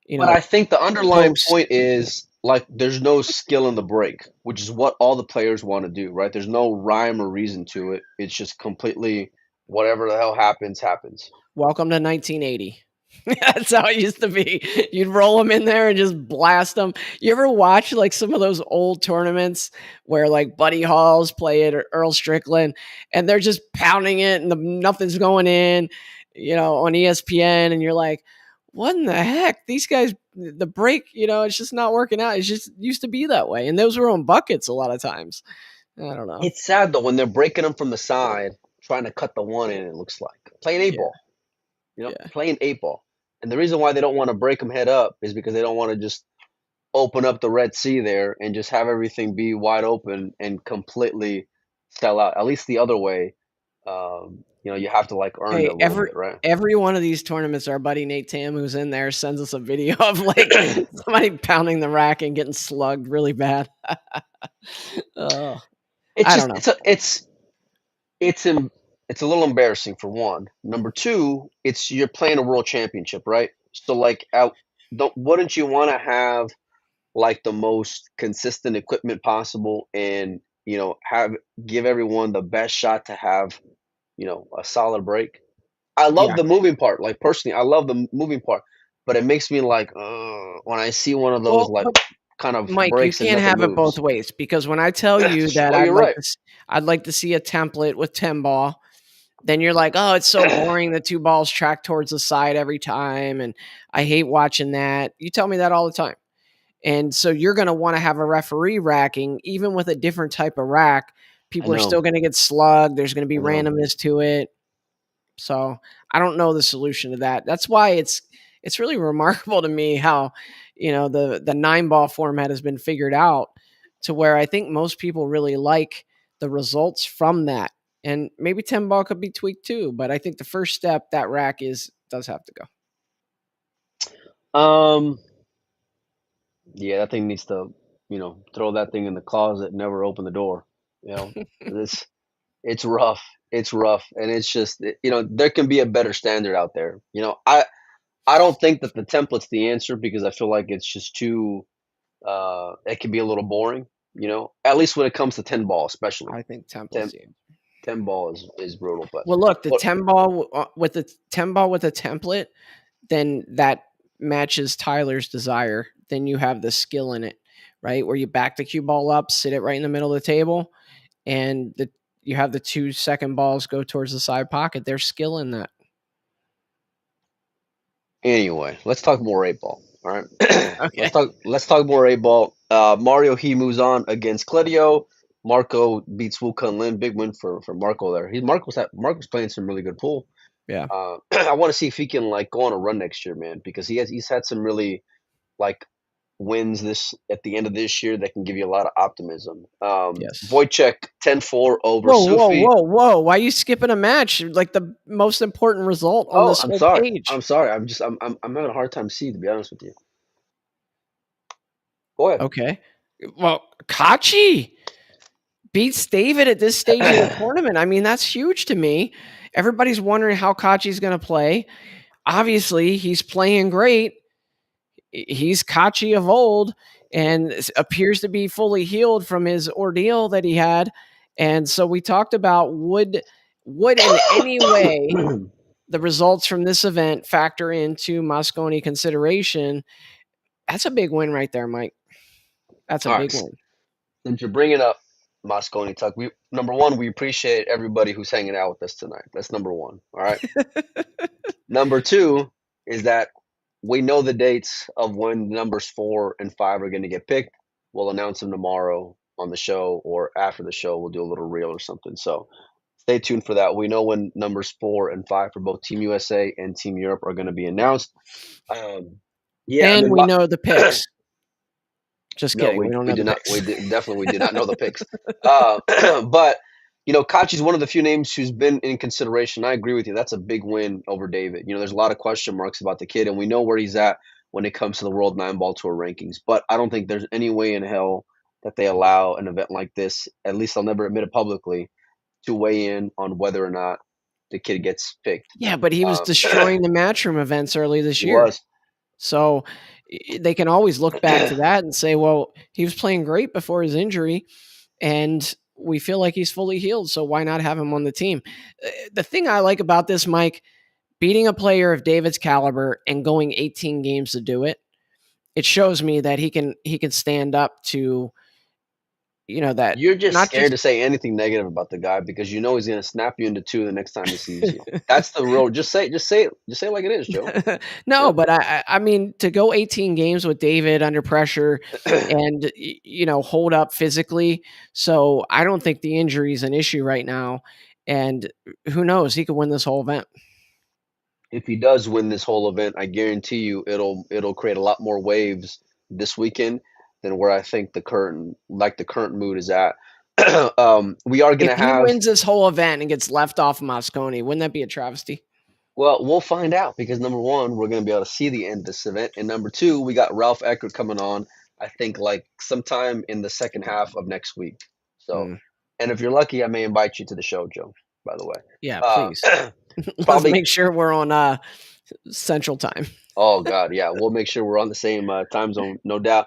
But I know, think the underlying post point is like there's no skill in the break, which is what all the players want to do, right? There's no rhyme or reason to it. It's just completely whatever the hell happens, happens. welcome to 1980. That's how it used to be. You'd roll them in there and just blast them. You ever watch like some of those old tournaments where like Buddy Halls play it or Earl Strickland and they're just pounding it and nothing's going in, on ESPN, and you're like, what in the heck? These guys, the break, it's just not working out. It just used to be that way. And those were on buckets a lot of times. I don't know. It's sad though when they're breaking them from the side, trying to cut the one in. It looks like playing eight Yeah. ball, Yeah. playing eight ball. And the reason why they don't want to break them head up is because they don't want to just open up the Red Sea there and just have everything be wide open and completely sell out. At least the other way, you have to like earn it Hey, a little bit, right? every one of these tournaments, our buddy Nate Tam, who's in there, sends us a video of like somebody pounding the rack and getting slugged really bad. Oh, It's I don't just know. it's it's a little embarrassing for one. Number two, it's you're playing a world championship, right? So like, don't wouldn't you want to have like the most consistent equipment possible and have give everyone the best shot to have a solid break? I love Yeah. the moving part. Like personally, I love the moving part, but it makes me like when I see one of those Well, like but kind of Mike, you breaks and can't nothing have it both moves. ways because when I tell you that Oh, you're right. I'd like to see a template with 10 ball, then you're like, "Oh, it's so boring. The two balls track towards the side every time, and I hate watching that." You tell me that all the time. And so you're going to want to have a referee racking, even with a different type of rack. I People are still know. going to get slugged. There's going to be I know. randomness to it. So I don't know the solution to that. That's why it's really remarkable to me how the 9 ball format has been figured out to where I think most people really like the results from that. And maybe 10 ball could be tweaked too, but I think the first step that rack does have to go. Um, yeah, that thing needs to, throw that thing in the closet, never open the door. You know, it's it's rough. It's rough, and it's just there can be a better standard out there. I don't think that the template's the answer because I feel like it's just too. It can be a little boring. At least when it comes to 10 ball, especially I think template's 10, the answer. 10 ball is brutal. But Well, look, the what 10 ball with the 10 ball with a template, then that matches Tyler's desire. Then you have the skill in it, right? Where you back the cue ball up, sit it right in the middle of the table, and you have the 2 second balls go towards the side pocket. There's skill in that. Anyway, let's talk more eight ball. All right, let's Okay. talk more eight ball. Mario he moves on against Cledio. Marco beats Wuka and Lin. Big win for Marco there. Marco's playing some really good pool. Yeah. I want to see if he can like go on a run next year, man, because he's had some really like wins this at the end of this year that can give you a lot of optimism. Yes. Wojciech 10-4 over Whoa, whoa, Sufi. whoa, whoa. Why are you skipping a match? Like the most important result on Oh, this I'm whole sorry. I'm page. sorry. I'm having a hard time seeing, to be honest with you. Go ahead. Okay. Well, Kachi beats David at this stage of the tournament. I mean, that's huge to me. Everybody's wondering how Kachi's going to play. Obviously, he's playing great. He's Kachi of old and appears to be fully healed from his ordeal that he had. And so we talked about would in any way the results from this event factor into Moscone consideration. That's a big win right there, Mike. That's a All big right. win. Since you're bringing up Moscone Tuck, we number one, we appreciate everybody who's hanging out with us tonight. That's number one. All right. Number two is that we know the dates of when numbers 4 and 5 are going to get picked. We'll announce them tomorrow on the show or after the show. We'll do a little reel or something. So stay tuned for that. We know when numbers 4 and 5 for both Team USA and Team Europe are going to be announced. Um, yeah, I And mean, we know the picks. Just no, kidding. We don't we know do the not. picks. We did, definitely we did not know the picks. But Kachi's one of the few names who's been in consideration. I agree with you. That's a big win over David. There's a lot of question marks about the kid, and we know where he's at when it comes to the World Nine Ball Tour rankings. But I don't think there's any way in hell that they allow an event like this. At least I'll never admit it publicly to weigh in on whether or not the kid gets picked. Yeah, but he was destroying the Matchroom events early this He year. was. So they can always look back to that and say, well, he was playing great before his injury, and we feel like he's fully healed. So why not have him on the team? The thing I like about this, Mike, beating a player of David's caliber and going 18 games to do it, it shows me that he can stand up to that You're just not scared just to say anything negative about the guy because he's gonna snap you into two the next time he sees you. That's the real. Just say it like it is, Joe. no, but I mean to go 18 games with David under pressure Yeah. and hold up physically. So I don't think the injury is an issue right now. And who knows, he could win this whole event. If he does win this whole event, I guarantee you it'll create a lot more waves this weekend than where I think the current mood is at. We are If gonna he have wins this whole event and gets left off Moscone, wouldn't that be a travesty? well, we'll find out because number one, we're gonna be able to see the end of this event, and number two, we got Ralph Eckert coming on. I think like sometime in the second half of next week. So, Hmm. and if you're lucky, I may invite you to the show, Joe. By the way, Yeah, please. uh, Let's probably make sure we're on Central Time. Oh God, yeah. We'll make sure we're on the same time zone, no doubt.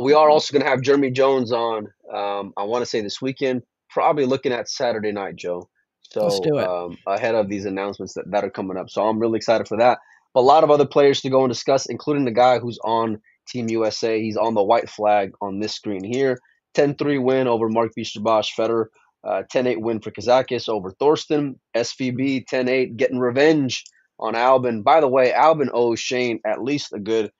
We are also going to have Jeremy Jones on. I want to say this weekend, probably looking at Saturday night, Joe. Let's So do it. ahead of these announcements that are coming up, so I'm really excited for that. But a lot of other players to go and discuss, including the guy who's on Team USA. He's on the white flag on this screen here. 10-3 win over Mark Bisterbosch Federer. 10-8 win for Kazakis over Thorsten. SVB 10-8 getting revenge on Albin. By the way, Albin owes Shane at least a good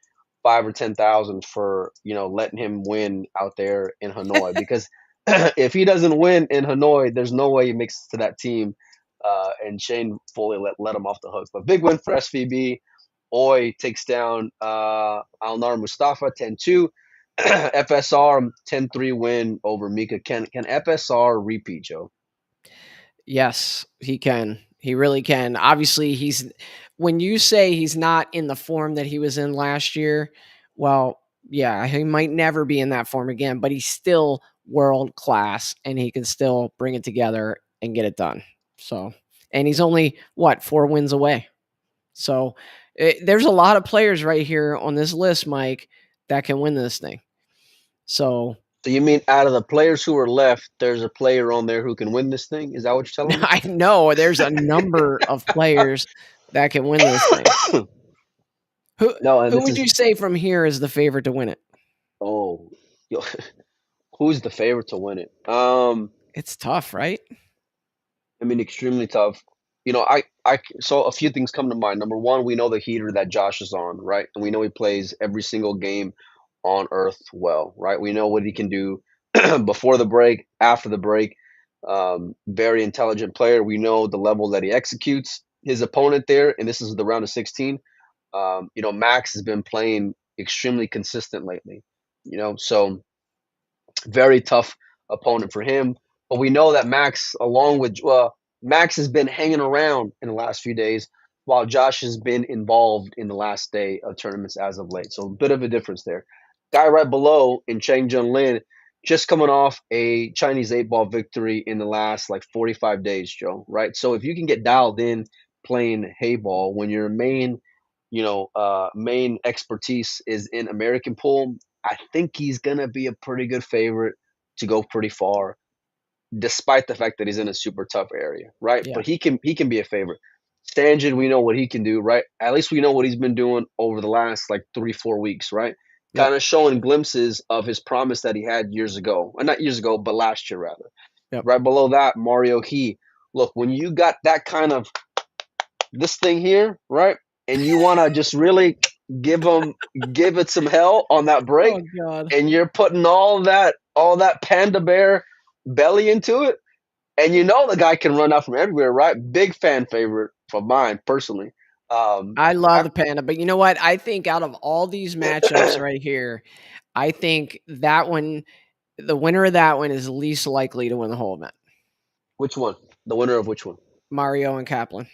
5 or 10,000 for letting him win out there in Hanoi because if he doesn't win in Hanoi, there's no way he makes it to that team. And Shane fully let him off the hook. But big win for SVB. Oi takes down Alnar Mustafa 10-2. FSR 10-3 win over Mika. Can FSR repeat, Joe? Yes, he can. He really can. Obviously, when you say he's not in the form that he was in last year, well, yeah, he might never be in that form again, but he's still world class and he can still bring it together and get it done. So, and he's only what, 4 wins away. So, there's a lot of players right here on this list, Mike, that can win this thing. So, So you mean out of the players who are left, there's a player on there who can win this thing? Is that what you're telling I know there's a number of players that can win this thing. me? Who No, and who this would is you say from here is the favorite to win it? oh, yo, who's the favorite to win it? It's tough, right? I mean, extremely tough. So a few things come to mind. Number one, we know the heater that Josh is on, right? And we know he plays every single game on earth well, right? We know what he can do before the break, after the break. Very intelligent player. We know the level that he executes. His opponent there, and this is the round of 16. Max has been playing extremely consistent lately. So very tough opponent for him. But we know that Max has been hanging around in the last few days, while Josh has been involved in the last day of tournaments as of late. So a bit of a difference there. Guy right below in Chang Jun Lin, just coming off a Chinese 8 ball victory in the last like 45 days, Joe. Right. So if you can get dialed in playing hay ball when your main expertise is in American pool, I think he's gonna be a pretty good favorite to go pretty far, despite the fact that he's in a super tough area, right? Yeah. But he can be a favorite. Stangen, we know what he can do, right? At least we know what he's been doing over the last like 3-4 weeks, right? Yep. Kind of showing glimpses of his promise that he had years ago, or not years ago, but last year rather. Yep. Right below that, Mario He. Look, when you got that kind of this thing here, right? And you want to just really give it some hell on that break, Oh god. and you're putting all that panda bear belly into it, and the guy can run out from everywhere, right? Big fan favorite for mine personally. I love I- the Panda, but you know what? I think out of all these matchups right here, I think that one, the winner of that one is least likely to win the whole event. Which one? The winner of which one? Mario and Kaplan.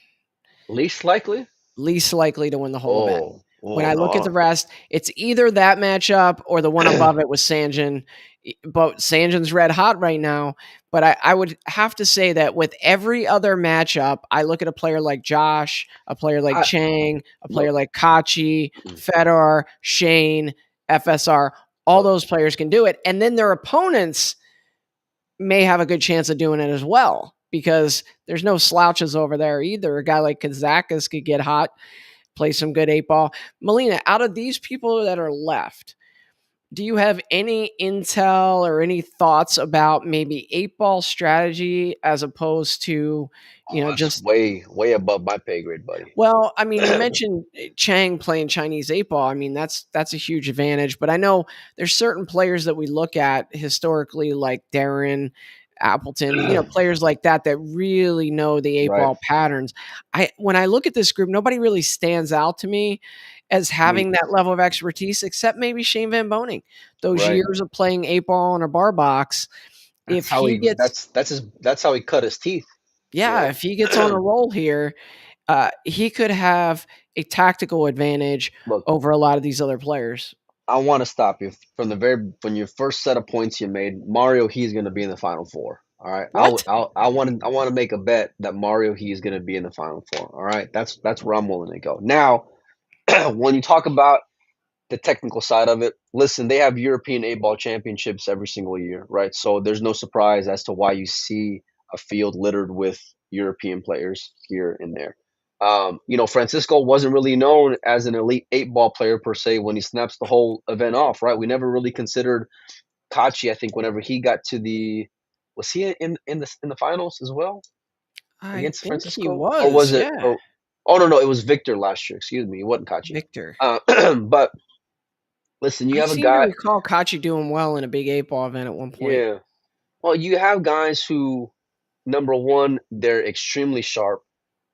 Least likely? Least likely to win the whole event. Oh, When oh I look at no. the rest, it's either that matchup or the one above it with Sanjin. But Sanjin's red hot right now. But I would have to say that with every other matchup, I look at a player like Josh, a player like I Chang, a player look, like Kachi, Fedor, Shane, FSR. All look. those players can do it. And then their opponents may have a good chance of doing it as well because there's no slouches over there either. A guy like Kazakis could get hot, play some good eight ball. Melina, out of these people that are left, do you have any intel or any thoughts about maybe eight ball strategy as opposed to, Oh, that's just way, way above my pay grade, buddy. well, I mean, you mentioned Chang playing Chinese eight ball. I mean, that's a huge advantage. But I know there's certain players that we look at historically, like Darren Appleton, players like that that really know the eight Right. ball patterns. I when I look at this group, nobody really stands out to me as Me. having that level of expertise, except maybe Shane Van Boning. Those Right. years of playing eight ball in a bar box. That's If how he he. gets, That's how he cut his teeth. You yeah, know. if he gets on a roll here, he could have a tactical advantage Look, over a lot of these other players. I want to stop you from the from your first set of points you made. Mario, he's going to be in the final four. All right. What? I want to make a bet that Mario, he's going to be in the final four. All right. That's where I'm willing to go. Now, when you talk about the technical side of it, listen, they have European eight ball championships every single year, right? So there's no surprise as to why you see a field littered with European players here and there. Francisco wasn't really known as an elite eight ball player per se when he snaps the whole event off, right? We never really considered Kachi. I think whenever he got to the, was he in the finals as well I against think he Francisco, or was, was it? yeah. Or oh no, it was Victor last year. Excuse me, it wasn't Kachi. Victor. But listen, you I have a seem to guy. recall Kachi doing well in a big eight ball event at one point. Yeah. Well, you have guys who, number one, they're extremely sharp.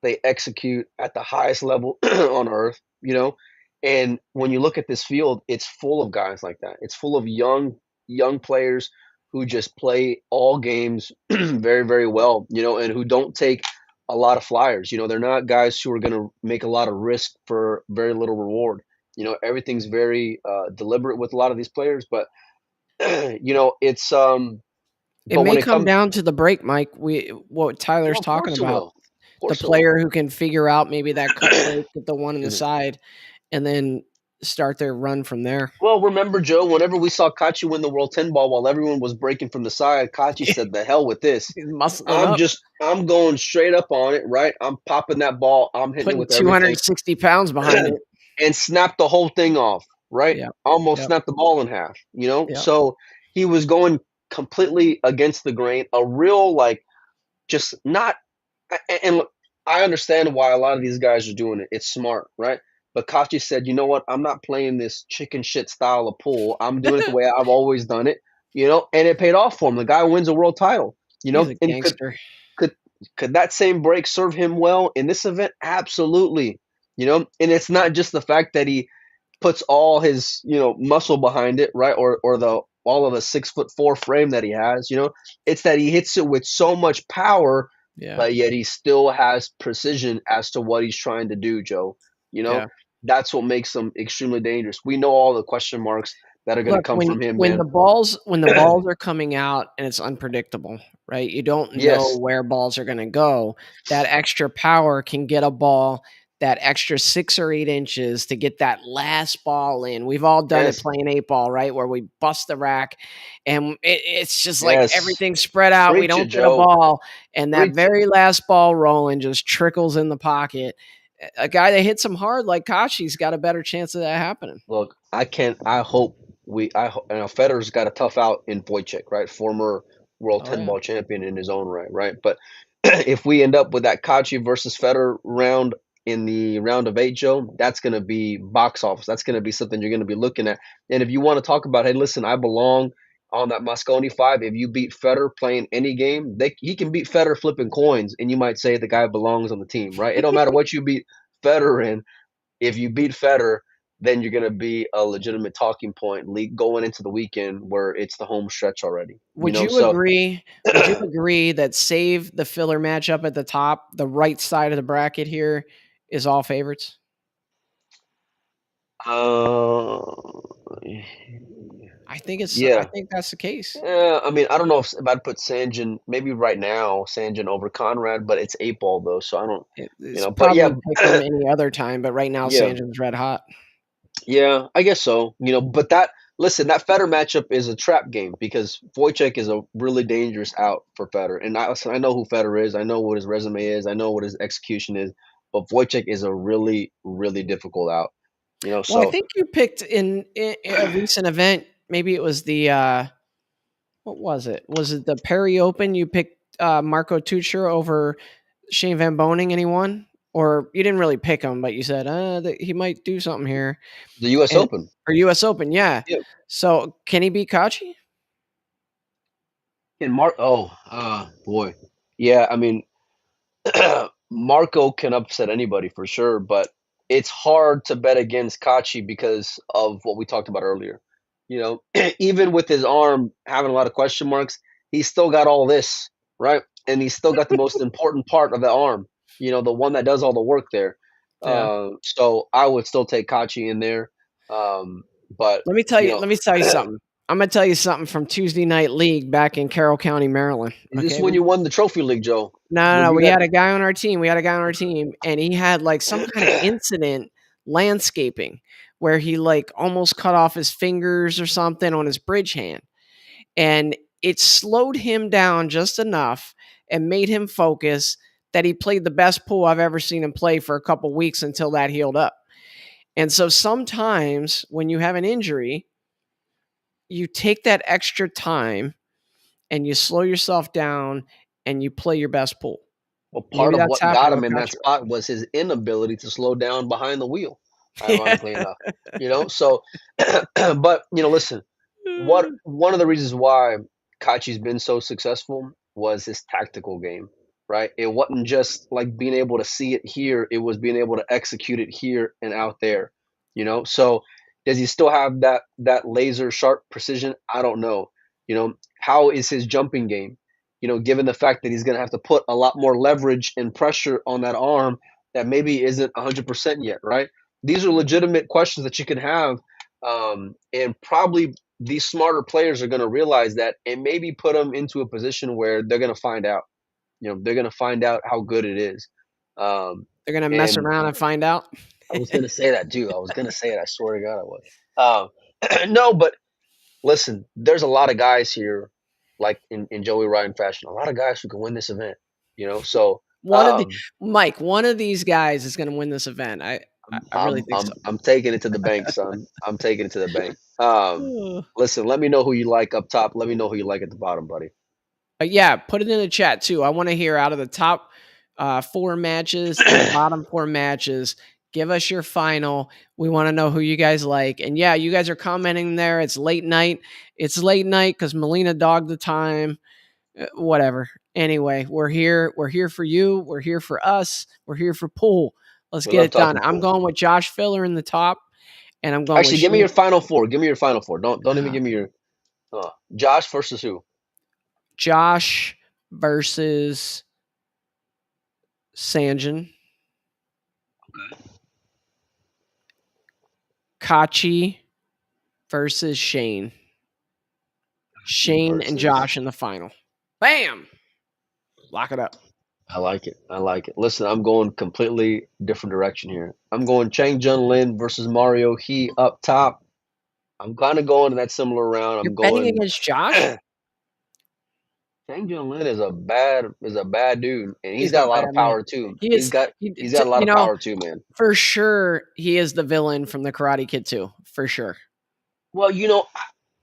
They execute at the highest level on earth, And when you look at this field, it's full of guys like that. It's full of young players who just play all games very, very well, and who don't take a lot of flyers. They're not guys who are going to make a lot of risk for very little reward. Everything's very deliberate with a lot of these players, but it's It but may when it come comes, down to the break, Mike. What Tyler's of talking course it about. will. Of The course it will. player who can figure out maybe that cut break with the one in the Excuse me. side and then start their run from there. Well, remember, Joe, whenever we saw Kachi win the World 10 ball while everyone was breaking from the side, Kachi said, the hell with this. He's muscling up, I'm going straight up on it, right? I'm popping that ball. I'm hitting it putting with everything 260 pounds behind it. and snap the whole thing off, right? Yeah. Almost Yep. snap the ball in half. Yep. So he was going completely against the grain, a real, like, just not. And look, I understand why a lot of these guys are doing it. It's smart, right? But Kachi said, you know what? I'm not playing this chicken shit style of pool. I'm doing it the way I've always done it, and it paid off for him. The guy wins a world title, He's a and gangster. could could that same break serve him well in this event? Absolutely. And it's not just the fact that he puts all his muscle behind it, right? Or the all of the 6'4" frame that he has. It's that he hits it with so much power, Yeah. but yet he still has precision as to what he's trying to do, Joe. You know, Yeah. that's what makes him extremely dangerous. We know all the question marks that are going to Look, come when from him, when man. the balls when the balls are coming out and it's unpredictable, right? You don't know Yes, where balls are going to go. That extra power can get a ball that extra 6 or 8 inches to get that last ball in. We've all done it yes, playing eight ball, right? Where we bust the rack and it's just like yes. everything's spread out. We Preach it, don't get a Joe. ball, and that Preach it. very last ball rolling just trickles in the pocket. A guy that hits him hard like Kachi's got a better chance of that happening. Look, I can't. I hope we. Federer's got a tough out in Wojcik, right? Former world Oh 10 yeah. ball champion in his own right? But if we end up with that Kachi versus Federer round in the round of eight, Joe, that's going to be box office. That's going to be something you're going to be looking at. And if you want to talk about, hey, listen, I belong on that Mosconi five. If you beat Federer playing any game, he can beat Federer flipping coins, and you might say the guy belongs on the team, right? It don't matter what you beat Federer in. If you beat Federer, then you're gonna be a legitimate talking point going into the weekend where it's the home stretch already. You Would know, you so agree would you agree that save the filler matchup at the top, the right side of the bracket here is all favorites? uh, I yeah. think that's the case. Yeah, I mean, I don't know if I'd put Sanjin maybe right now, Sanjin over Conrad, but it's 8 ball though, so I don't, It's but probably yeah, pick 'em any other time, but right now yeah, Sanjin's red hot. yeah, I guess so. But listen, that Federer matchup is a trap game because Wojciech is a really dangerous out for Federer, and I know who Federer is, I know what his resume is, I know what his execution is, but Wojciech is a really, really difficult out. Well, I So think you picked in a recent event, maybe it was the, what was it? Was it the Perry Open? You picked, Marco Tuchel over Shane Van Boening and he won? Or you didn't really pick him, but you said, that he might do something here." the U.S. And Open, or US Open, yeah. yeah, So, can he beat Kachi? and Mark. Oh, boy, yeah. I mean, Marco can upset anybody for sure, but it's hard to bet against Kachi because of what we talked about earlier. Even with his arm having a lot of question marks, he's still got all this, right? And he's still got the most important part of the arm, the one that does all the work there. Yeah. So I would still take Kachi in there. But, you know, Let me tell you something. Imma tell you something from Tuesday Night League back in Carroll County, Maryland, is this okay? when you won the Trophy League, Joe? When you We got had a guy on our team and he had, like, some kinda incident landscaping where he, like, almost cut off his fingers or something on his bridge hand, and it slowed him down just enough and made him focus that he played the best pool I've ever seen him play for a couple weeks until that healed up. And so sometimes when you have an injury, you take that extra time and you slow yourself down and you play your best pool. Well, part Maybe of that's what got happening him with in that Gotcha. spot was his inability to slow down behind the wheel, Yeah. ironically enough. So but listen, one of the reasons why Kachi's been so successful was his tactical game, right? It wasn't just like being able to see it here, it was being able to execute it here and out there. So does he still have that laser sharp precision? I don't know. How is his jumping game? Given the fact that he's going to have to put a lot more leverage and pressure on that arm that maybe isn't 100% yet, right? These are legitimate questions that you can have. And probably these smarter players are going to realize that and maybe put them into a position where they're going to find out. They're going to find out how good it is. Um, They're gonna mess and around and find out. I was going to say that too. I was going to say it. I swear to God, I was. No, but listen, there's a lot of guys here, like in Joey Ryan fashion, a lot of guys who can win this event. So One of the Mike, one of these guys is gonna win this event. I really think so. I'm taking it to the bank, son. I'm taking it to the bank. Ugh. Listen, let me know who you like up top. Let me know who you like at the bottom, buddy. Yeah, put it in the chat too. I wanna hear out of the top, 4 matches and the bottom 4 matches, give us your final. We wanna know who you guys like, and yeah, you guys are commenting there. It's late night. It's late night because Melina dogged the time. Whatever. Anyway, we're here. We're here for you. We're here for us. We're here for pool. Let's We get love it done. talking I'm pool. going with Josh Filler in the top, and I'm going with Actually, give me Shane. your final four. Give me your final four. Don't even uh, give me your Josh versus who? Josh versus Sanjin. Kachi versus Shane. Shane and Versus. Josh in the final. Bam! Lock it up. I like it. I like it. Listen, I'm going completely different direction here. I'm going Chang Jun Lin versus Mario He up top. I'm kind of going in that similar round. You're I'm betting going. against Josh? Chang Jun Lin is a bad dude, and he's He's got a a lot of bad man. power too. He He's is. got He, he's got a lot you of know, power too, man. for sure, he is the villain from the Karate Kid 2. For sure. Well,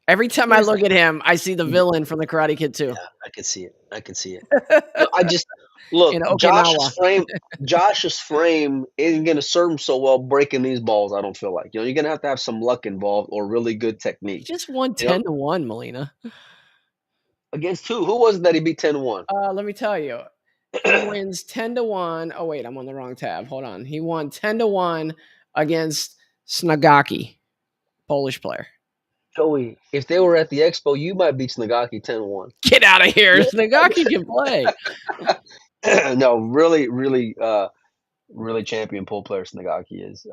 Every time I here's the look at him, I see the villain from the Karate Kid 2 yeah, I can see it. I can see it. I just look in Josh's Okinawa. frame. Josh's frame isn't going to serve him so well breaking these balls. I don't feel like you're going to have some luck involved or really good He technique. just won You know, 10-1, Molina. against who was it that he beat 10-1? Let me tell you, he wins 10-1. Oh wait, I'm on the wrong tab. Hold on. He won 10-1 against Snagaki, Polish player. Joey, if they were at the expo, you might beat Snagaki 10-1. Get out of here. Snagaki can play. No, really, really, really champion pool player Snagaki is.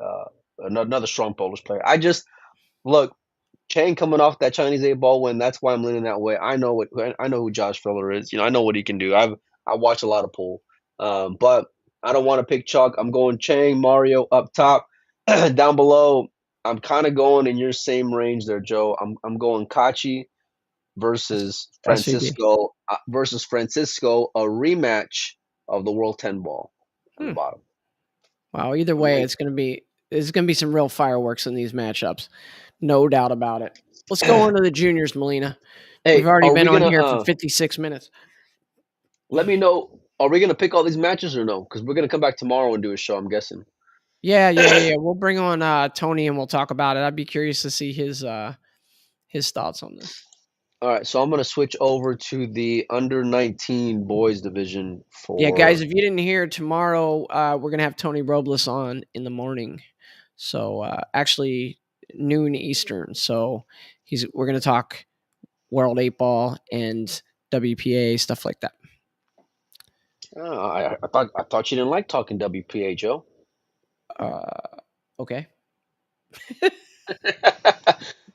Another strong Polish player. I just look Chang coming off that Chinese eight ball win. That's why I'm leaning that way. I know who Josh Filler is. I know what he can do. I watch a lot of pool, but I don't want to pick chalk. I'm going Chang, Mario up top, down below. I'm kind of going in your same range there, Joe. I'm going Kachi SVB. versus Francisco, a rematch of the World 10 ball on the Hmm. bottom. Wow. Either way, it's gonna be some real fireworks in these matchups. No doubt about it. Let's go on to the juniors, Melina. We've Hey, already are been we on gonna here for 56 minutes. let me know? Are we gonna pick all these matches or no? Because we're gonna come back tomorrow and do a show. I'm guessing. Yeah. We'll bring on Tony and we'll talk about it. I'd be curious to see his thoughts on this. All right, so I'm gonna switch over to the under 19 boys division Yeah, guys, for. if you didn't hear, tomorrow we're gonna have Tony Robles on in the morning. So actually noon Eastern. So we're gonna talk World Eight Ball and WPA stuff like that. Oh, I thought you didn't like talking WPA, Joe. Okay.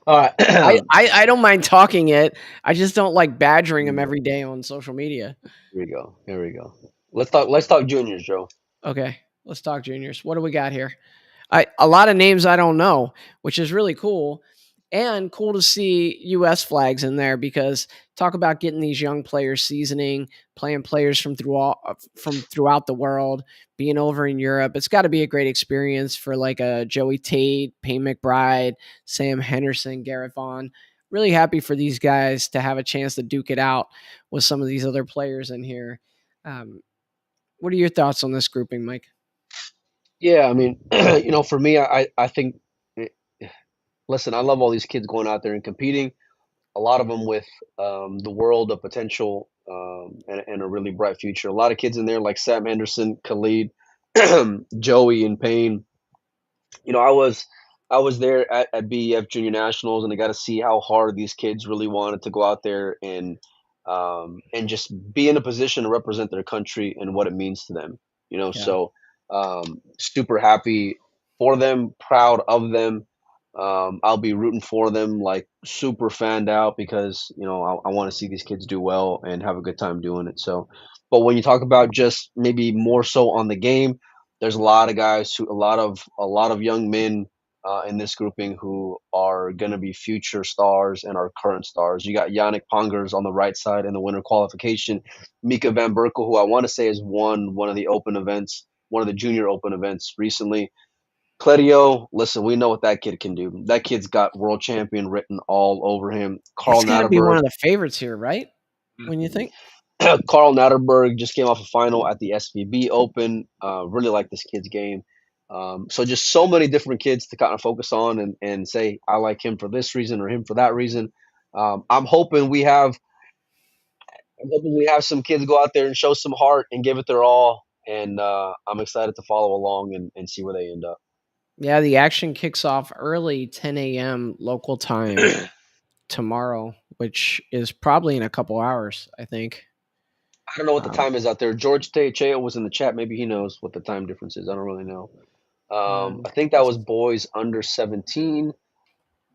All right, I, here I I don't mind talking it. I just don't like badgering him every day on social media. we go. Here we go. Let's talk juniors, Joe. Okay, let's talk juniors. What do we got here? A lot of names I don't know, which is really cool. And cool to see US flags in there because talk about getting these young players seasoning, playing players from throughout the world, being over in Europe. It's got to be a great experience for like a Joey Tate, Payne McBride, Sam Henderson, Garrett Vaughn. Really happy for these guys to have a chance to duke it out with some of these other players in here. Um, what are your thoughts on this grouping, Mike? Yeah, I mean, for me, I think. eh, Listen, I love all these kids going out there and competing. A lot of them with the world of potential and a really bright future. A lot of kids in there like Sam Henderson, Khalid, Joey, and Payne. I was there at BEF Junior Nationals, and I got to see how hard these kids really wanted to go out there and just be in a position to represent their country and what it means to them. Yeah. So super happy for them, proud of them. I'll be rooting for them, like super fanned out because I want to see these kids do well and have a good time doing it. So, but when you talk about just maybe more so on the game, there's a lot of guys a lot of young men in this grouping who are going to be future stars and are current stars. You got Yannick Pongers on the right side in the winter qualification. Mika Van Berkel, who I want to say has won one of the open events, one of the junior open events recently. Cledio, listen, we know what that kid can do. That kid's got world champion written all over him. He's Carl got to be one Natterberg. of the favorites here, right? When you think? Carl Natterberg just came off a final at the SVB Open. Really like this kid's game. So just so many different kids to kind of focus on and say I like him for this reason or him for that reason. Um, I'm hoping we have I'm hoping we have some kids go out there and show some heart and give it their all. And I'm excited to follow along and see where they end up. Yeah, the action kicks off early, 10 a.m. local time tomorrow, which is probably in a couple hours, I think. I don't know what the Um, time is out there. George Cheo was in the chat. Maybe he knows what the time difference is. I don't really know. I think that was boys under 17.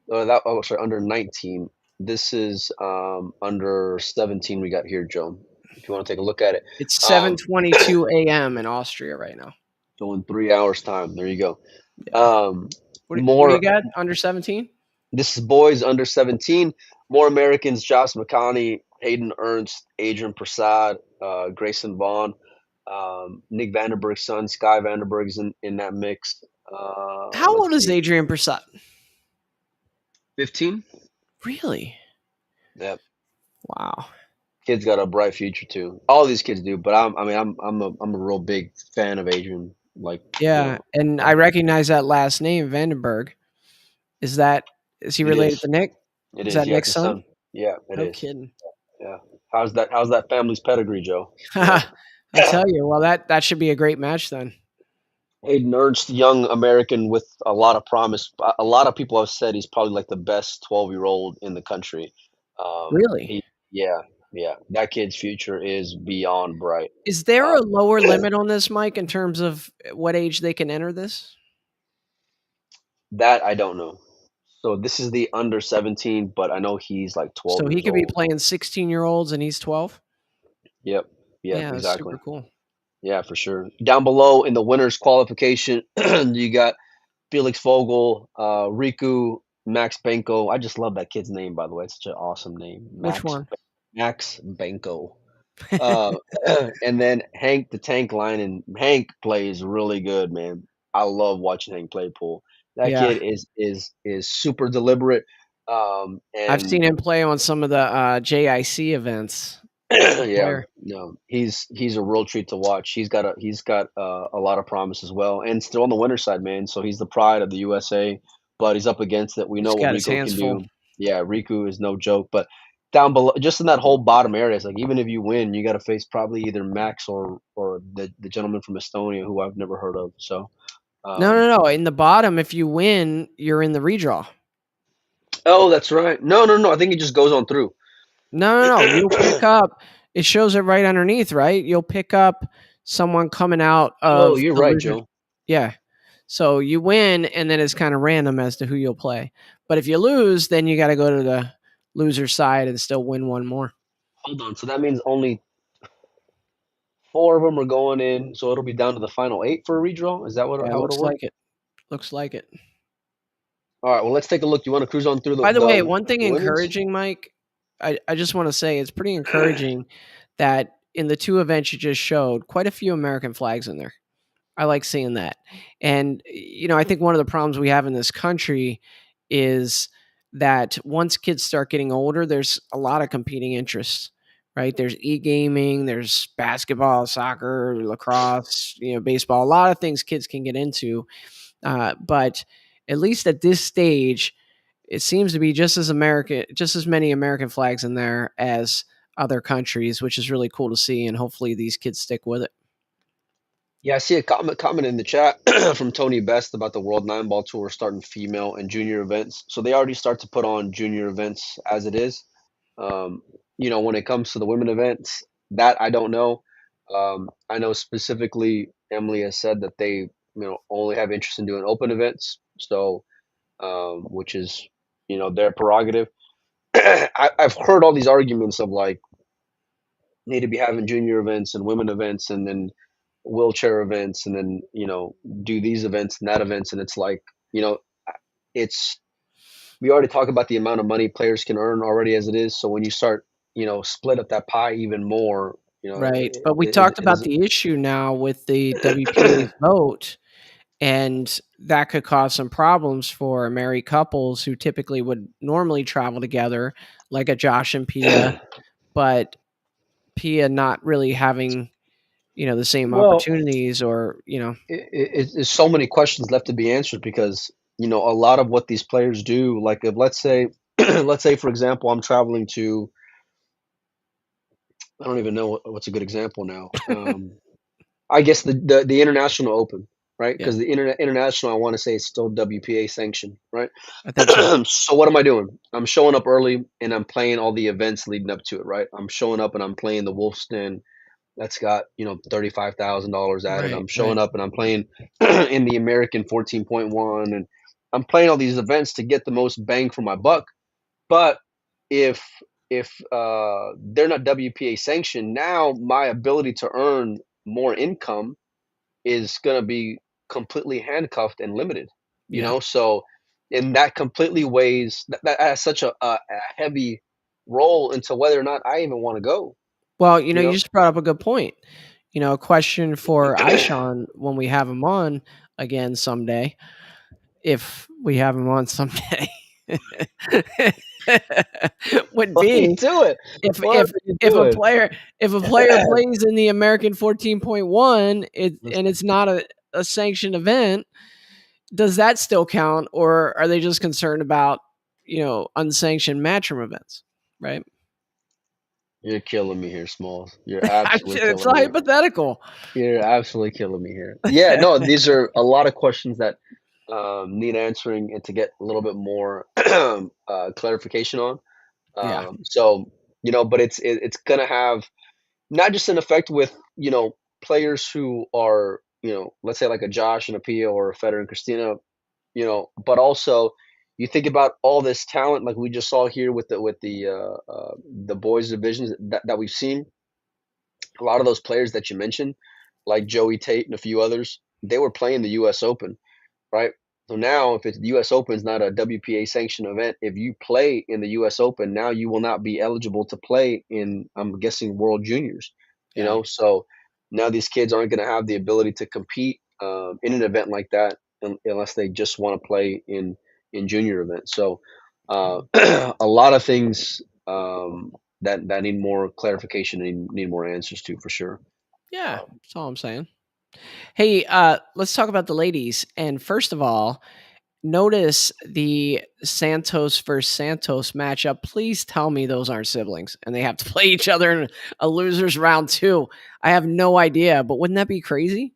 Sorry, under 19. This is under 17 we got here, Joe. If you want to take a look at it. it's Um, 7:22 a.m. in Austria right now. so in 3 hours time. There you go. Yeah. Um, What do you more got? Under 17? This is boys under 17. More Americans: Josh McConney, Hayden Ernst, Adrian Prasad, Grayson Vaughn, Nick Vanderberg's son, Sky Vanderberg's in that mix. How Let's old is see, Adrian Prasad? 15. Really? Yeah, Wow. kid's got a bright future too. All these kids do, but I'm a real big fan of Adrian. Like Yeah, and I recognize that last name, Vandenberg. Is that is he it related is. to Nick? It Is is. that Yeah, it's Nick's his son? son. Yeah, it No is. kidding. Yeah. How's that family's pedigree, Joe? I tell you, well that should be a great match then. Hayden Ernst, young American with a lot of promise. A lot of people have said he's probably like the best 12-year-old in the country. Really? He, yeah, yeah, that kid's future is beyond bright. Is there Uh, a lower limit on this, Mike, in terms of what age they can enter this? that I don't know. So this is the under 17, but I know he's like 12 So he years could be old. playing 16-year-olds and he's 12? Yep, yep, Yeah, that's exactly. super cool. Yeah, for sure. Down below in the winners qualification, you got Felix Vogel, Riku, Max Benko. I just love that kid's name, by the way. It's such an awesome name, Which one? Max Benko. Uh, and then Hank the Tank line, and Hank plays really good, man. I love watching Hank play pool. That Yeah. kid is super deliberate, I've and seen him play on some of the, JIC events. Good yeah, player. no, he's a real treat to watch. He's got a lot of promise as well, and still on the winner side, man. So he's the pride of the USA, but he's up against it. We know He's what got his Rico hands can full. do. Yeah, Riku is no joke. But down below, just in that whole bottom area, it's like even if you win, you got to face probably either Max or the gentleman from Estonia who I've never heard of. So, No, um, no, no, in the bottom, if you win, you're in the redraw. oh, that's right. No, no, no. I think it just goes on through. No, no, no, you'll pick up it shows it right underneath, right? You'll pick up someone coming out Oh, of you're the right, losers. Joe. Yeah. So you win, and then it's kinda random as to who you'll play. But if you lose, then you gotta go to the loser side and still win one more. Hold on. So that means only four of them are going in. So it'll be down to the final eight for a redraw. Is that what Yeah, how it'll looks work? like it. Looks like it. All right, well, let's take a look. You want to cruise on through By the way, one thing the women's? encouraging, Mike, I just wanna say it's pretty encouraging that in the 2 events you just showed, quite a few American flags in there. I like seeing that. And, I think one of the problems we have in this country is that once kids start getting older, there's a lot of competing interests, right? There's e-gaming, there's basketball, soccer, lacrosse, baseball, a lot of things kids can get into. But at least at this stage, it seems to be just as many American flags in there as other countries, which is really cool to see. And hopefully these kids stick with it. Yeah, I see a comment in the chat from Tony Best about the World Nine Ball Tour starting female and junior events. So they already start to put on junior events as it is. Um, when it comes to the women events, that I don't know. I know specifically Emily has said that they, only have interest in doing open events. So, which is, their prerogative. I've heard all these arguments of like need to be having junior events and women events and then wheelchair events and then do these events and that events, and it's like you know it's we already talk about the amount of money players can earn already as it is, so when you start split up that pie even more, Right, but we it talked about is. the issue now with the WPA's vote, and that could cause some problems for married couples who typically would normally travel together, like a Josh and Pia, but Pia not really having, the same Well, opportunities or, there's so many questions left to be answered because a lot of what these players do, like if let's say let's say for example I'm traveling to, I don't even know what's a good example now. I guess the international open, right? yeah, Because the international, I want to say, is still WPA sanctioned, right? I think so. So what am I doing? I'm showing up early and I'm playing all the events leading up to it, right? I'm showing up and I'm playing the Wolf's Den that's got $35,000 added. Right, I'm showing right. up and I'm playing in the American 14.1, and I'm playing all these events to get the most bang for my buck. But if they're not WPA sanctioned, now my ability to earn more income is going to be completely handcuffed and limited. Yeah. So and that completely weighs that has such a heavy role into whether or not I even want to go. Well, You you know, just brought up a good point. A question for Aishan when we have him on again someday, if we have him on someday, would what are you be doing? if What if are you if a doing? player if a player plays in the American 14.1 and Listen, it's not a sanctioned event, does that still count, or are they just concerned about unsanctioned matchroom events? Right? You're killing me here, Smalls. You're absolutely It's killing a me here. hypothetical. You're absolutely killing me here. Yeah, no, these are a lot of questions that need answering and to get a little bit more clarification on. Yeah, So, but it's gonna have not just an effect with players who are let's say like a Josh and a Pia or a Federer and Christina, but also you think about all this talent like we just saw here with the boys divisions that we've seen. A lot of those players that you mentioned, like Joey Tate and a few others, they were playing the U.S. Open, right? So now, if it's the U.S. Open is not a WPA sanctioned event, if you play in the U.S. Open, now you will not be eligible to play in, I'm guessing, World Juniors. yeah, So now these kids aren't going to have the ability to compete in an event like that unless they just want to play in junior events. So a lot of things that need more clarification and need more answers to for sure. yeah. Um, That's all I'm saying. Hey, let's talk about the ladies. And first of all, notice the Santos versus Santos matchup. Please tell me those aren't siblings and they have to play each other in a losers round two. I have no idea, but wouldn't that be crazy?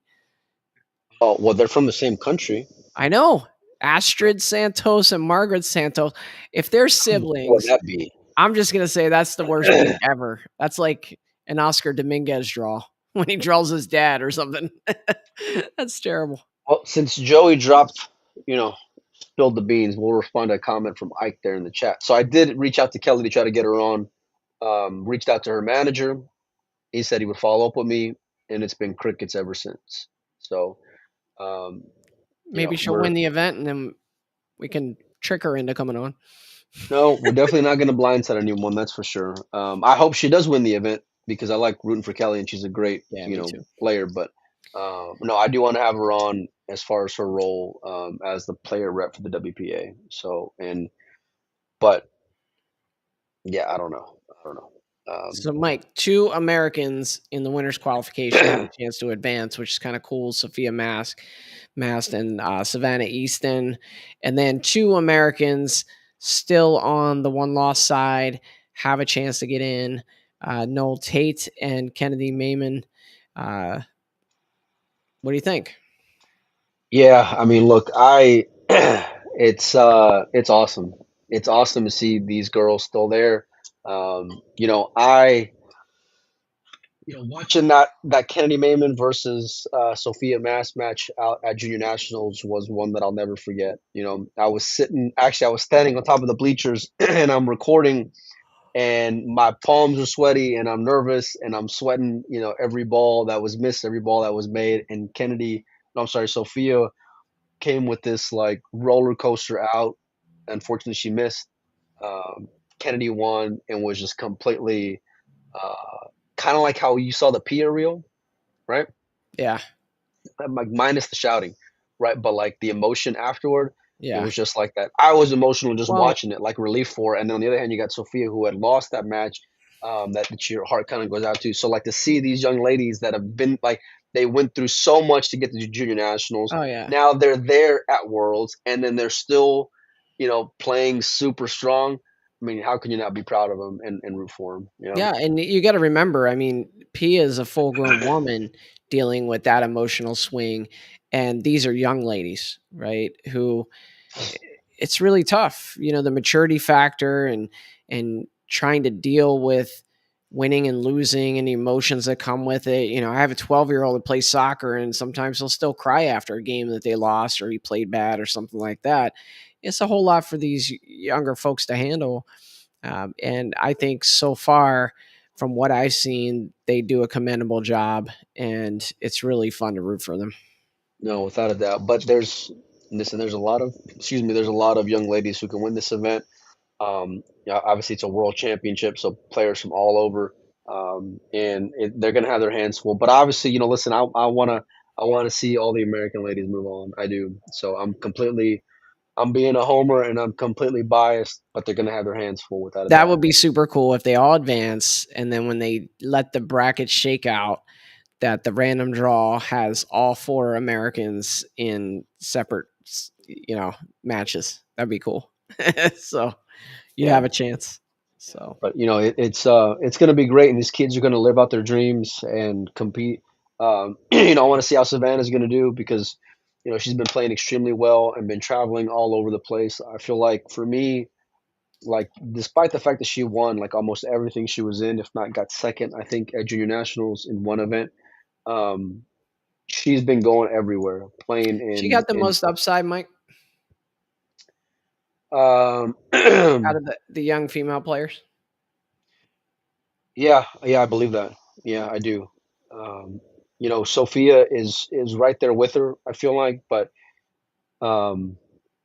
oh well, they're from the same country. I know. Astrid Santos and Margaret Santos. If they're What would siblings, that be? I'm just gonna say that's the worst beat ever. That's like an Oscar Dominguez draw when he draws his dad or something. That's terrible. Well, since Joey dropped, you know, spilled the beans, we'll respond to a comment from Ike there in the chat. So I did reach out to Kelly to try to get her on. Reached out to her manager. He said he would follow up with me, and it's been crickets ever since. So, um, Maybe she'll we're win the event and then we can trick her into coming on. no, we're definitely not going to blindside anyone. That's for sure. I hope she does win the event because I like rooting for Kelly, and she's a great, Yeah, me too. player. But no, I do want to have her on as far as her role as the player rep for the WPA. So, but yeah, I don't know. I don't know. So, Mike, two Americans in the winners qualification have a chance to advance, which is kind of cool. Sophia Mast and Savannah Easton, and then two Americans still on the one loss side have a chance to get in. Noel Tate and Kennedy Mayman. Uh, what do you think? Yeah, I mean, look, I it's awesome. It's awesome to see these girls still there. I watching that Kennedy Mayman versus Sophia Mass match out at Junior Nationals was one that I'll never forget. I was standing on top of the bleachers and I'm recording, and my palms are sweaty and I'm nervous and I'm sweating. Every ball that was missed, every ball that was made, and no, I'm sorry, Sophia came with this like roller coaster out. Unfortunately, she missed. Um, Kennedy won and was just completely kind of like how you saw the Pia reel, right? Yeah, Like minus the shouting, right? But like the emotion afterward, it yeah. was just like that. I was emotional just Well, watching it, like relief for it. And then on the other hand, you got Sophia who had lost that match, that your heart kind of goes out to. So like to see these young ladies that have been like they went through so much to get to the junior nationals. oh yeah. Now they're there at Worlds, and then they're still, playing super strong. I mean, how can you not be proud of them and root for them? Yeah, and you gotta remember, I mean, Pia is a full-grown woman dealing with that emotional swing, and these are young ladies, right, who it's really tough, the maturity factor and trying to deal with winning and losing and the emotions that come with it. I have a 12-year-old that plays soccer, and sometimes he'll still cry after a game that they lost or he played bad or something like that. It's a whole lot for these younger folks to handle, and I think so far, from what I've seen, they do a commendable job, and it's really fun to root for them. No, without a doubt. But there's a lot of, excuse me, there's a lot of young ladies who can win this event. Obviously it's a world championship, so players from all over, and they're gonna have their hands full. But obviously, listen, I wanna see all the American ladies move on. I do. So I'm being a homer and I'm completely biased, but they're gonna have their hands full without a That doubt. would be super cool if they all advance, and then when they let the bracket shake out, that the random draw has all four Americans in separate, matches. That'd be cool. So you'd Yeah. have a chance. So But it's going to be great, and these kids are going to live out their dreams and compete. I want to see how Savannah's going to do because she's been playing extremely well and been traveling all over the place. I feel like for me, like despite the fact that she won like almost everything she was in, if not got second, I think at junior nationals in one event. Um, she's been going everywhere, playing she in got the most upside, Mike, um, out of the young female players. yeah, yeah, I believe that. Yeah, I do. Um, Sophia is right there with her, I feel like, but um,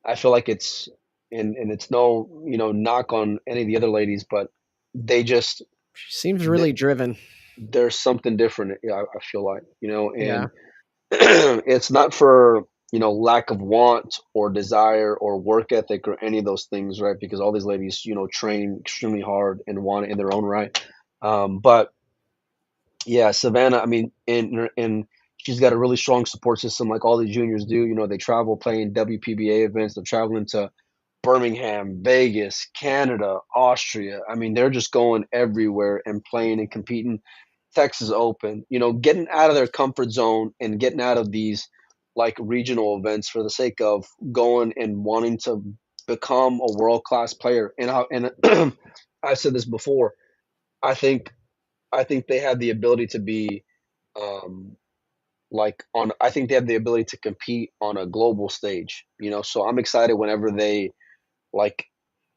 I feel like and it's no, knock on any of the other ladies, but they just She seems th really driven. there's something different. Yeah, I feel like, Yeah. and it's not for, lack of want or desire or work ethic or any of those things, right? Because all these ladies, train extremely hard and want it in their own right. But yeah, Savannah, I mean, and she's got a really strong support system like all the juniors do. They travel playing WPBA events. They're traveling to Birmingham, Vegas, Canada, Austria. I mean, they're just going everywhere and playing and competing. Texas Open, getting out of their comfort zone and getting out of these like regional events for the sake of going and wanting to become a world class player. And I've said this before. I think I think they have the ability to be um, I think they have the ability to compete on a global stage. So I'm excited whenever they like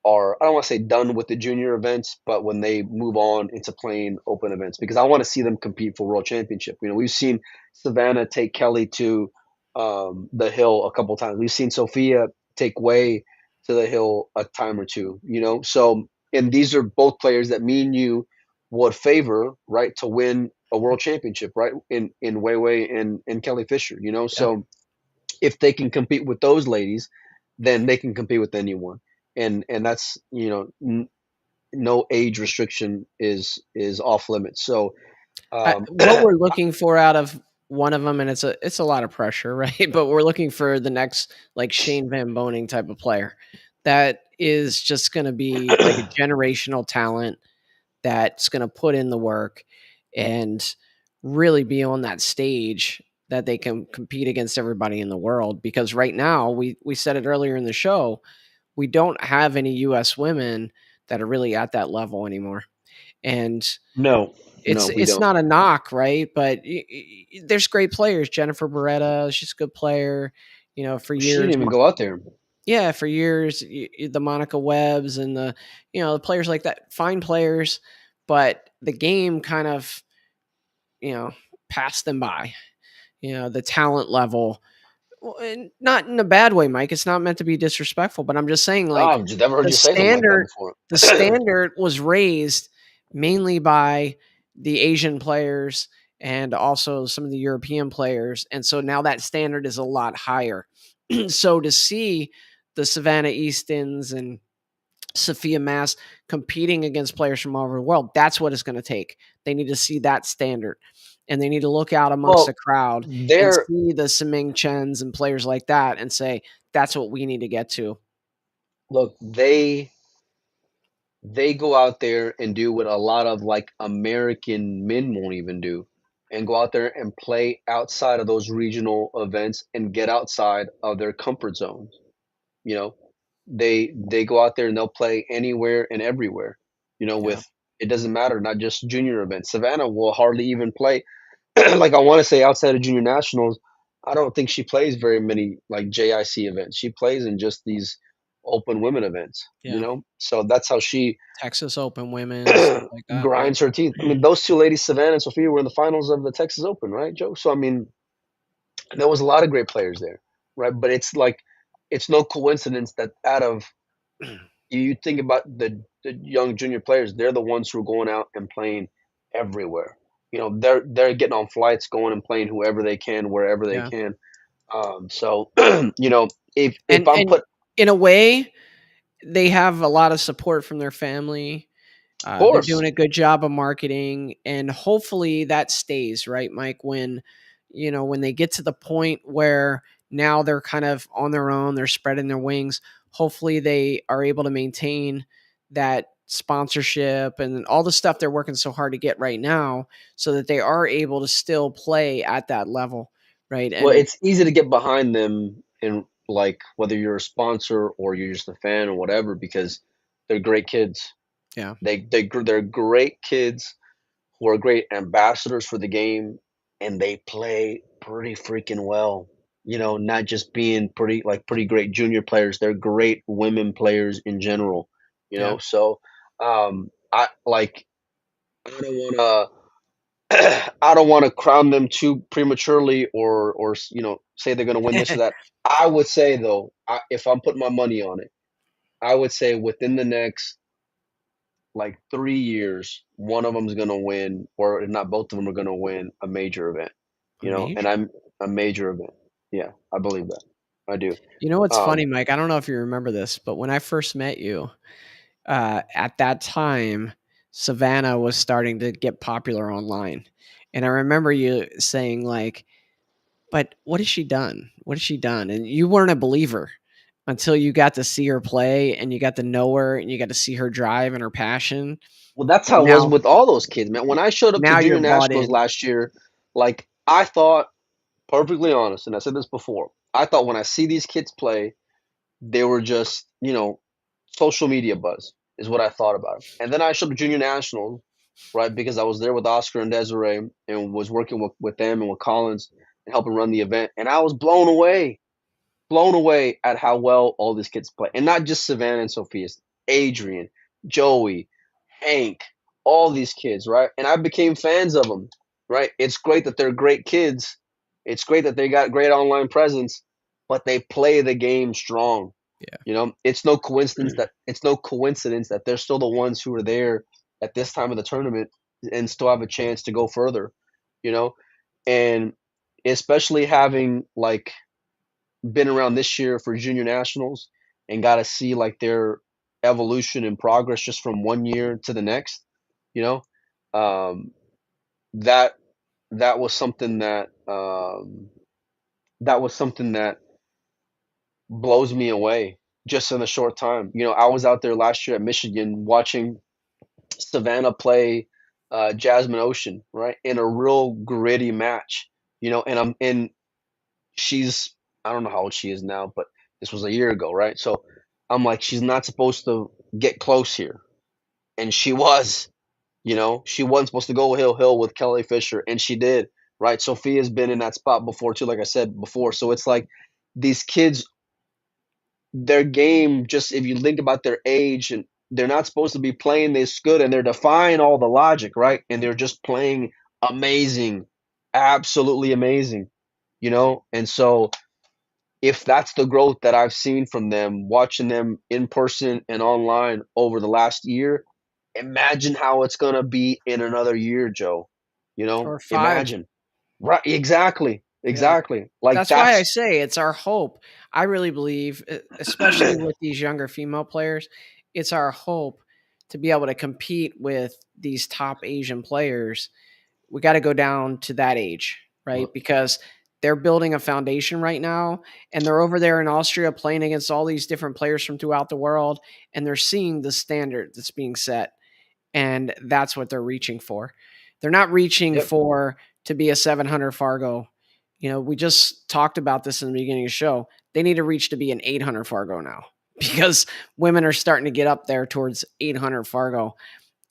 are, I don't want to say done with the junior events, but when they move on into playing open events, because I want to see them compete for world championship. We've seen Savannah take Kelly to the hill a couple times. We've seen Sophia take Way to the hill a time or two. So and these are both players that me and you would favor, right, to win a world championship, right, in Way and Kelly Fisher. Yeah. So if they can compete with those ladies, then they can compete with anyone. And that's no age restriction is off limits. So What we're looking for out of one of them, and it's a lot of pressure, right? But we're looking for the next like Shane Van Boning type of player that is just going to be like a generational talent that's going to put in the work and really be on that stage that they can compete against everybody in the world. Because right now, we said it earlier in the show, we don't have any U.S. women that are really at that level anymore, and no, it's no, we it's don't. not a knock, right? But there's great players. Jennifer Beretta, she's a good player. For She years, didn't even go out there. yeah, for years, the Monica Webbs and the players like that, fine players, but the game kind of you know passed them by. The talent level, well, and not in a bad way, Mike. It's not meant to be disrespectful, but I'm just saying, Oh, like, I've never heard the you say something like that standard, before. the standard was raised mainly by the Asian players and also some of the European players, and so now that standard is a lot higher. So to see the Savannah Eastons and Sophia Mass competing against players from all over the world, that's what it's going to take. They need to see that standard. And they need to look out amongst the Well, crowd and they're see the Siming Chens and players like that and say, that's what we need to get to. look, they go out there and do what a lot of like American men won't even do, and go out there and play outside of those regional events and get outside of their comfort zones. You know, they go out there and they'll play anywhere and everywhere. Yeah. With it doesn't matter, not just junior events. Savannah will hardly even play. Like I want to say outside of junior nationals, I don't think she plays very many like JIC events. She plays in just these open women events. Yeah. So that's how she Texas Open women, stuff like that, right? grinds her teeth. I mean, those two ladies, Savannah and Sophia, were in the finals of the Texas Open, right, Joe? So I mean, there was a lot of great players there, right? But it's like it's no coincidence that out of you think about the young junior players, they're the ones who are going out and playing everywhere. They're getting on flights, going and playing whoever they can, wherever they Yeah. can. So if I'm And put, in a way, they have a lot of support from their family. of They're course, doing a good job of marketing, and hopefully that stays, right, Mike? When they get to the point where now they're kind of on their own, they're spreading their wings. Hopefully, they are able to maintain that sponsorship and all the stuff they're working so hard to get right now so that they are able to still play at that level, right? Well, And it's easy to get behind them in like whether you're a sponsor or you're just a fan or whatever because they're great kids. yeah, They're great kids who are great ambassadors for the game, and they play pretty freaking well. You know, not just being pretty great junior players. They're great women players in general. You yeah. know, so I like I don't want to I don't want to crown them too prematurely or say they're going to win this or that. I would say though, if I'm putting my money on it, I would say within the next like 3 years, one of them is going to win, or if not both of them are going to win a major event. A And major. I'm a major event. Yeah, I believe that. I do. You know what's funny, Um, Mike? I don't know if you remember this, but when I first met you, at that time, Savannah was starting to get popular online, and I remember you saying like, "But what has she done? What has she done?" And you weren't a believer until you got to see her play and you got to know her and you got to see her drive and her passion. well, that's how And it was now, with all those kids, man. When I showed up to now you're junior bought nationals in. last year, like I thought, perfectly honest, and I said this before, I thought when I see these kids play, they were just, social media buzz is what I thought about 'em. And then I showed up to junior nationals, right? Because I was there with Oscar and Desiree and was working with them and with Collins and helping run the event. And I was blown away at how well all these kids play. And not just Savannah and Sophia, Adrian, Joey, Hank, all these kids, right? And I became fans of them, right? It's great that they're great kids. It's great that they got great online presence, but they play the game strong. Yeah. It's no coincidence that they're still the ones who are there at this time of the tournament and still have a chance to go further, you know? And especially having like been around this year for junior nationals and got to see like their evolution and progress just from one year to the next, you know, um, that that was something that blows me away just in a short time. I was out there last year at Michigan watching Savannah play Jasmine Ocean, right, in a real gritty match. And she's I don't know how old she is now, but this was a year ago, right? So I'm like, she's not supposed to get close here, and she was. She wasn't supposed to go hill with Kelly Fisher, and she did, right? Sophia's been in that spot before too, like I said before. So it's like these kids, their game, just if you think about their age, and they're not supposed to be playing this good, and they're defying all the logic, right? And they're just playing amazing, absolutely amazing, And so if that's the growth that I've seen from them, watching them in person and online over the last year, imagine how it's gonna be in another year, Joe. Or 5. Imagine. Right, exactly, Yeah. exactly. Like That's why I that's say it's our hope. I really believe, especially with these younger female players, it's our hope to be able to compete with these top Asian players. We got to go down to that age, right? well, Because they're building a foundation right now and they're over there in Austria playing against all these different players from throughout the world and they're seeing the standard that's being set and that's what they're reaching for. They're not reaching yep. for to be a 700 Fargo. We just talked about this in the beginning of the show. They need to reach to be an 800 Fargo now because women are starting to get up there towards 800 Fargo.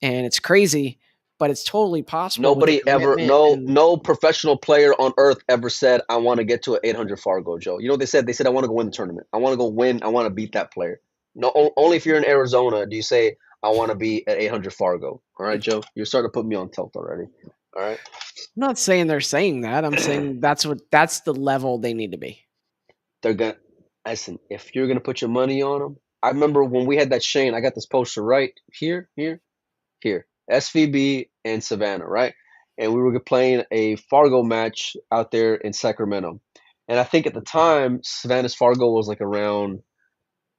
And it's crazy, but it's totally possible with the Nobody ever, commitment and no professional player on earth ever said, "I want to get to an 800 Fargo." Joe, you know what they said? They said, "I want to go win the tournament. I want to go win. I want to beat that player." No, only if you're in Arizona do you say, "I want to be at 800 Fargo." All right, Joe, you're starting to put me on tilt already. All right. I'm not saying they're saying that. I'm saying that's the level they need to be. They're gonna listen. If you're gonna put your money on them, I remember when we had that Shane. I got this poster right here, here. SVB and Savannah, right? And we were playing a Fargo match out there in Sacramento. And I think at the time, Savannah's Fargo was like around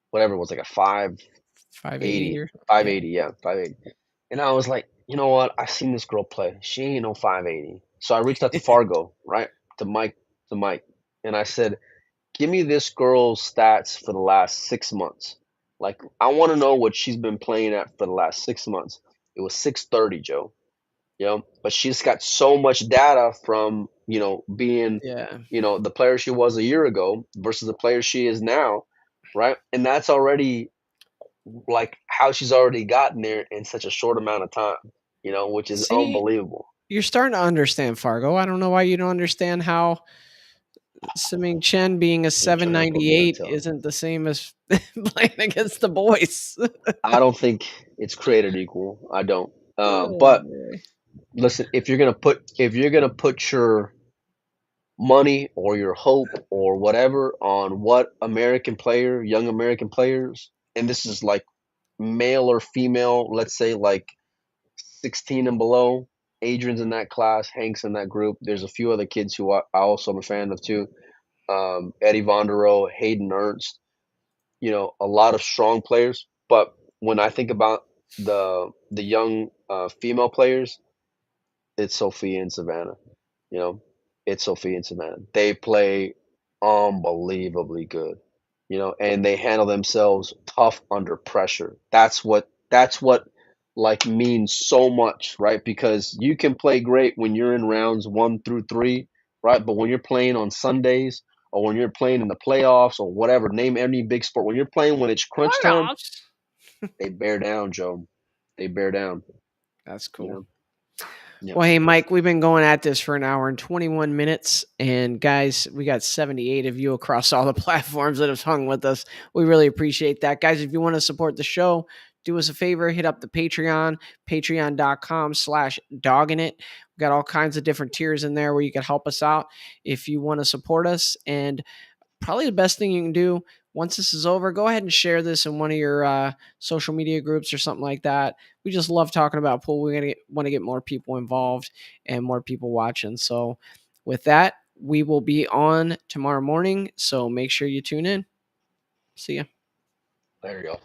whatever it was, like a 580 580, or yeah. 580, yeah, 580. And I was like, you know what? I've seen this girl play. She ain't no 580. So I reached out to Fargo, right? To Mike. And I said, give me this girl's stats for the last 6 months. Like I want to know what she's been playing at for the last 6 months. It was 630, Joe. But she's got so much data from being Yeah. the player she was a year ago versus the player she is now, right? And that's already like how she's already gotten there in such a short amount of time, which is See, unbelievable. you're starting to understand Fargo. I don't know why you don't understand how Siming Chen being a You're trying to put me on 798 tail. isn't the same as playing against the boys. I don't think it's created equal. I don't. Oh But boy. listen, if you're gonna put your money or your hope or whatever on what young American players, and this is like male or female, let's say like 16 and below. Adrian's in that class, Hank's in that group. There's a few other kids who I also am a fan of too. Eddie Vonderow, Hayden Ernst, a lot of strong players. But when I think about the young female players, it's Sophia and Savannah. You know, it's Sophia and Savannah. They play unbelievably good. And they handle themselves tough under pressure. That's what like means so much, right? Because you can play great when you're in rounds 1 through 3, right? But when you're playing on Sundays or when you're playing in the playoffs or whatever, name any big sport, when you're playing when it's crunch time, Playoffs. they bear down, Joe. They bear down. That's You cool. know. Yep. Well, hey, Mike, we've been going at this for an hour and 21 minutes. And guys, we got 78 of you across all the platforms that have hung with us. We really appreciate that. Guys, if you want to support the show, do us a favor, hit up the Patreon, patreon.com/dogging it. We got all kinds of different tiers in there where you can help us out if you want to support us. And probably the best thing you can do once this is over, go ahead and share this in one of your social media groups or something like that. We just love talking about pool. We want to get more people involved and more people watching. So, with that, we will be on tomorrow morning. So make sure you tune in. See ya. There you go.